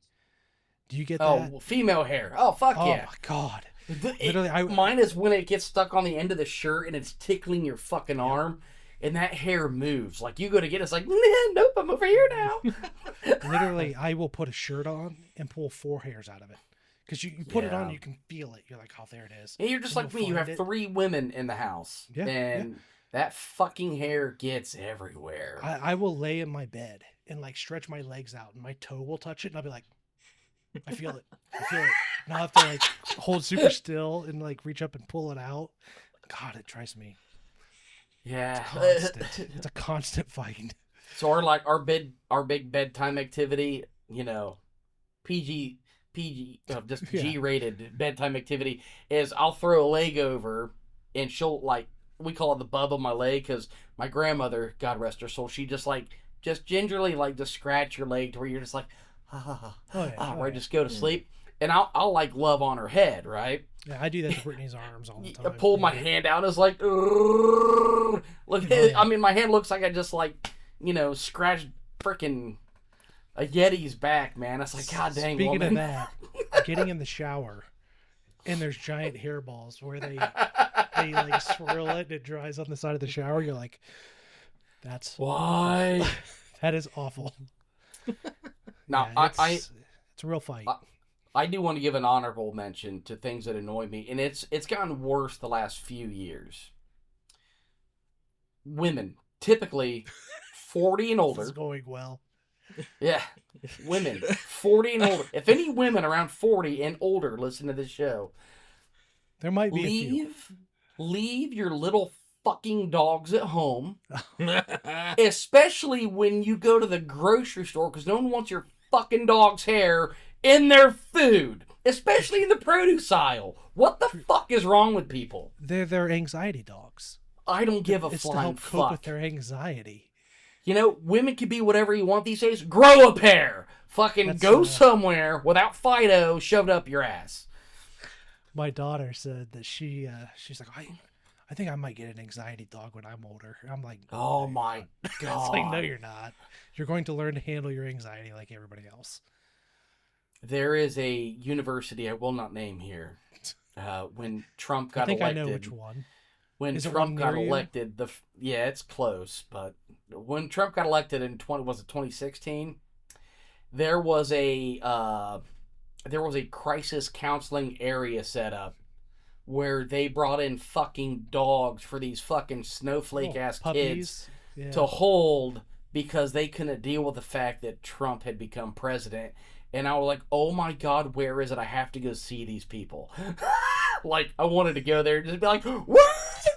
Do you get that? Oh, female hair. Oh, fuck Oh yeah. my God. Literally, mine is when it gets stuck on the end of the shirt and it's tickling your fucking arm, and that hair moves. Like you go to get it, it's like, nope, I'm over here now. Literally, I will put a shirt on and pull 4 hairs out of it. Because you put it on, Yeah. you can feel it. You're like, oh, there it is. And you're just And like you'll me. You have find it. 3 women in the house, Yeah, and that fucking hair gets everywhere. I will lay in my bed and like stretch my legs out, and my toe will touch it, and I'll be like, I feel it. I feel it. And I'll have to like hold super still and like reach up and pull it out. God, it drives me Yeah. constant. It's a constant fight. So our big bedtime activity, PG, just Yeah. G-rated bedtime activity is I'll throw a leg over, and she'll like, we call it the bub of my leg because my grandmother, God rest her soul, she just gingerly like just scratch your leg to where you're just like, right, just go to sleep, and I'll like love on her head, right? Yeah, I do that to Brittany's arms all the I time. pull my hand out, and it's like, look, yeah. I mean, my hand looks like I just like, scratched freaking a Yeti's back, man. It's like, God dang, Speaking woman. of that, getting in the shower and there's giant hairballs where they like swirl it and it dries on the side of the shower. You're like, that's Why? that is awful. Now, Yeah, it's a real fight. I do want to give an honorable mention to things that annoy me, and it's gotten worse the last few years. Women, typically 40 and This older. is going well. Yeah, women 40 and older. If any women around 40 and older listen to this show, There might be a few. leave your little fucking dogs at home, especially when you go to the grocery store, because no one wants your fucking dog's hair in their food, especially in the produce aisle. What the fuck is wrong with people? They're anxiety dogs. I don't give a It's to flying help cope with fuck. their anxiety. You know, women can be whatever you want these days. Grow a pair. Fucking That's, go somewhere without Fido shoved up your ass. My daughter said that she's like, I think I might get an anxiety dog when I'm older. I'm like, Oh no, you're my not. god. It's like, no, you're not. You're going to learn to handle your anxiety like everybody else. There is a university I will not name here. When Trump got I think elected, I know which one. when Is it Trump one got near you? elected, yeah, it's close, but when Trump got elected in 2016, there was a crisis counseling area set up where they brought in fucking dogs for these fucking snowflake ass kids Puppies. Yeah. to hold because they couldn't deal with the fact that Trump had become president. And I was like, oh my god, where is it? I have to go see these people. Like, I wanted to go there and just be like, woo!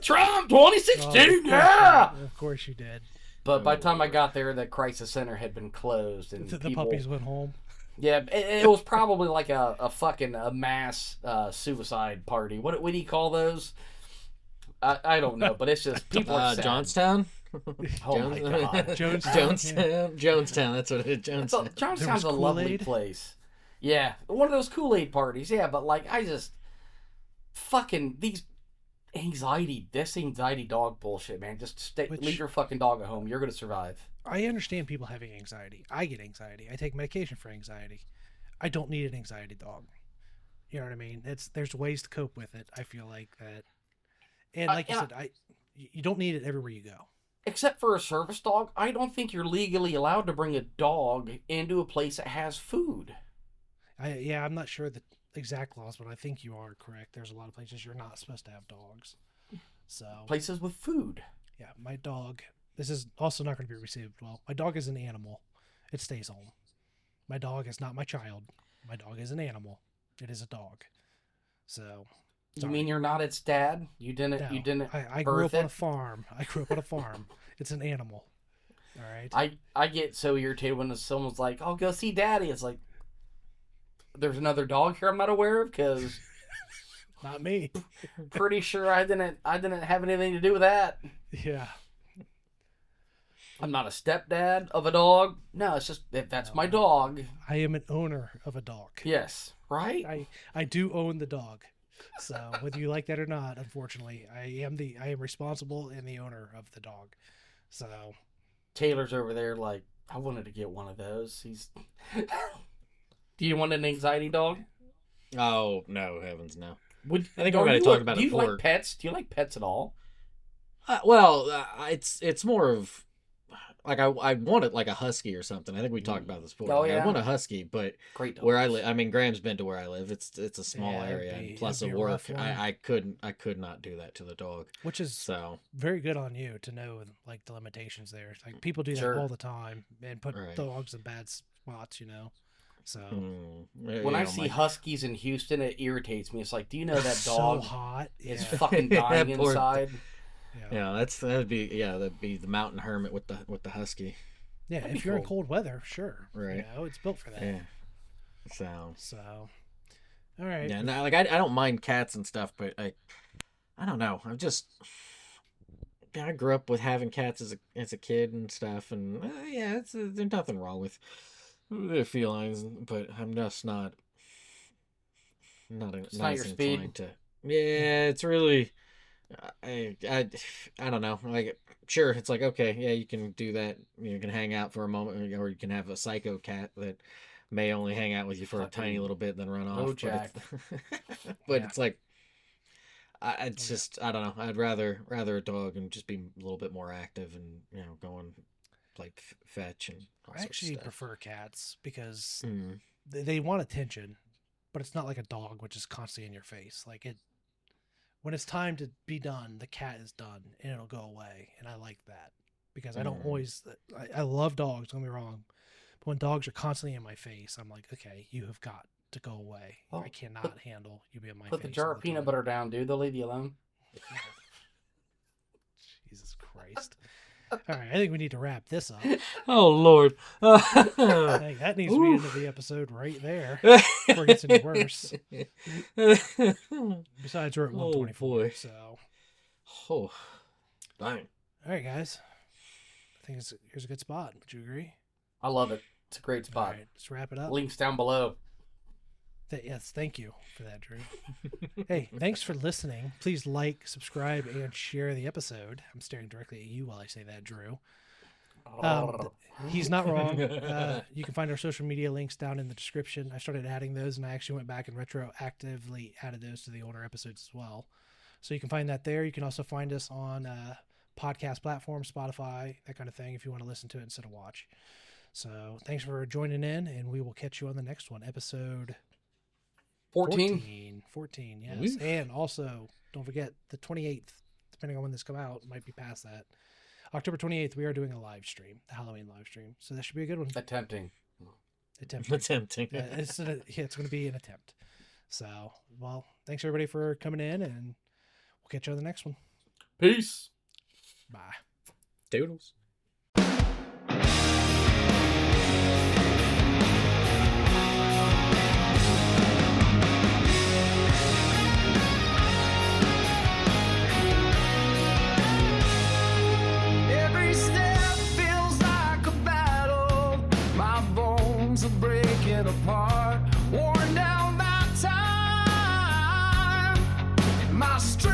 Trump 2016, yeah! Of course you did. But by the time I got there, the crisis center had been closed. And The people, puppies went home. yeah, it was probably like a fucking mass suicide party. What do you call those? I don't know, but it's just people are sad. Johnstown. Oh my god, Jonestown. That's what it is. Jonestown. Johnstown's a There was lovely Kool-Aid? place. Yeah, one of those Kool-Aid parties. Yeah, but like I just fucking these anxiety dog bullshit, man. Just leave your fucking dog at home. You're gonna survive. I understand people having anxiety. I get anxiety. I take medication for anxiety. I don't need an anxiety dog. You know what I mean? There's ways to cope with it. I feel like that. And like you said, you don't need it everywhere you go. Except for a service dog, I don't think you're legally allowed to bring a dog into a place that has food. I'm not sure the exact laws, but I think you are correct. There's a lot of places you're not supposed to have dogs. So Places with food. yeah, my dog. This is also not going to be received well. My dog is an animal. It stays home. My dog is not my child. My dog is an animal. It is a dog. So. You mean you're not its dad? You didn't. No, You didn't. I grew up on a farm. It's an animal. All right. I get so irritated when someone's like, "I'll go see Daddy." It's like, there's another dog here I'm not aware of because Not me. pretty sure I didn't have anything to do with that. Yeah. I'm not a stepdad of a dog. No, it's just that's my dog. I am an owner of a dog. Yes, right. I do own the dog. So whether you like that or not, unfortunately, I am responsible and the owner of the dog. So Taylor's over there like, I wanted to get one of those. He's. Do you want an anxiety dog? Oh no, heavens no. I think we already talked about it Do you before. like pets? Do you like pets at all? It's more of like I want it like a husky or something. I think we talked about this before. Oh, Like, yeah. I want a husky, but Great dogs. where I live, I mean, Graham's been to where I live. It's a small Yeah, area, and plus it'd of be a work, rough one. I could not do that to the dog. which is So very good on you to know like the limitations there. Like people do that Sure. all the time and put Right. dogs in bad spots, you know. So When I see huskies in Houston, it irritates me. It's like, do you know that so dog hot. is Yeah. fucking dying Poor- inside? Yeah. that'd be the mountain hermit with the husky. Yeah, That'd if be you're in cool. cold weather, sure. Right. You know, it's built for that. Yeah. So So, all right. yeah, no, like I don't mind cats and stuff, but I don't know. I grew up with having cats as a kid and stuff, and there's nothing wrong with the felines, but I'm just not It's not not as your speed. inclined to. Yeah, it's really. I don't know. Like, sure, it's like, okay, yeah, you can do that. You can hang out for a moment, or you can have a psycho cat that may only hang out with you for a tiny Fucking little bit, then run off. Bojack. But Yeah. it's like, it's just, I don't know. I'd rather a dog and just be a little bit more active and going like fetch and all I sorts of actually stuff. prefer cats because Mm. they want attention, but it's not like a dog, which is constantly in your face. Like when it's time to be done, the cat is done and it'll go away. And I like that because I don't always, I love dogs, don't get me wrong. But when dogs are constantly in my face, I'm like, okay, you have got to go away. Oh, I cannot handle you being in my Put face. the jar all of the peanut time. butter down, dude. They'll leave you alone. Jesus Christ. right, I think we need to wrap this up. Oh Lord. Hey, that needs to be into the episode right there before it gets any worse. Besides, we're at 124. boy. So, Oh, dang. all right, guys. I think here's a good spot. Would you agree? I love it. It's a great All spot. right, let's wrap it up. Links down below. Yes, thank you for that, Drew. Hey, thanks for listening. Please like, subscribe, and share the episode. I'm staring directly at you while I say that, Drew. He's not wrong. You can find our social media links down in the description. I started adding those, and I actually went back and retroactively added those to the older episodes as well. So you can find that there. You can also find us on podcast platforms, Spotify, that kind of thing, if you want to listen to it instead of watch. So thanks for joining in, and we will catch you on the next one, episode 14. 14, yes. And also, don't forget, the 28th, depending on when this come out, might be past that. October 28th, we are doing a live stream, the Halloween live stream. So that should be a good one. Attempting. Attempting. It's going to be an attempt. So, well, thanks everybody for coming in, and we'll catch you on the next one. Peace. Bye. Doodles. Every step feels like a battle. My bones are breaking apart, worn down by time. My strength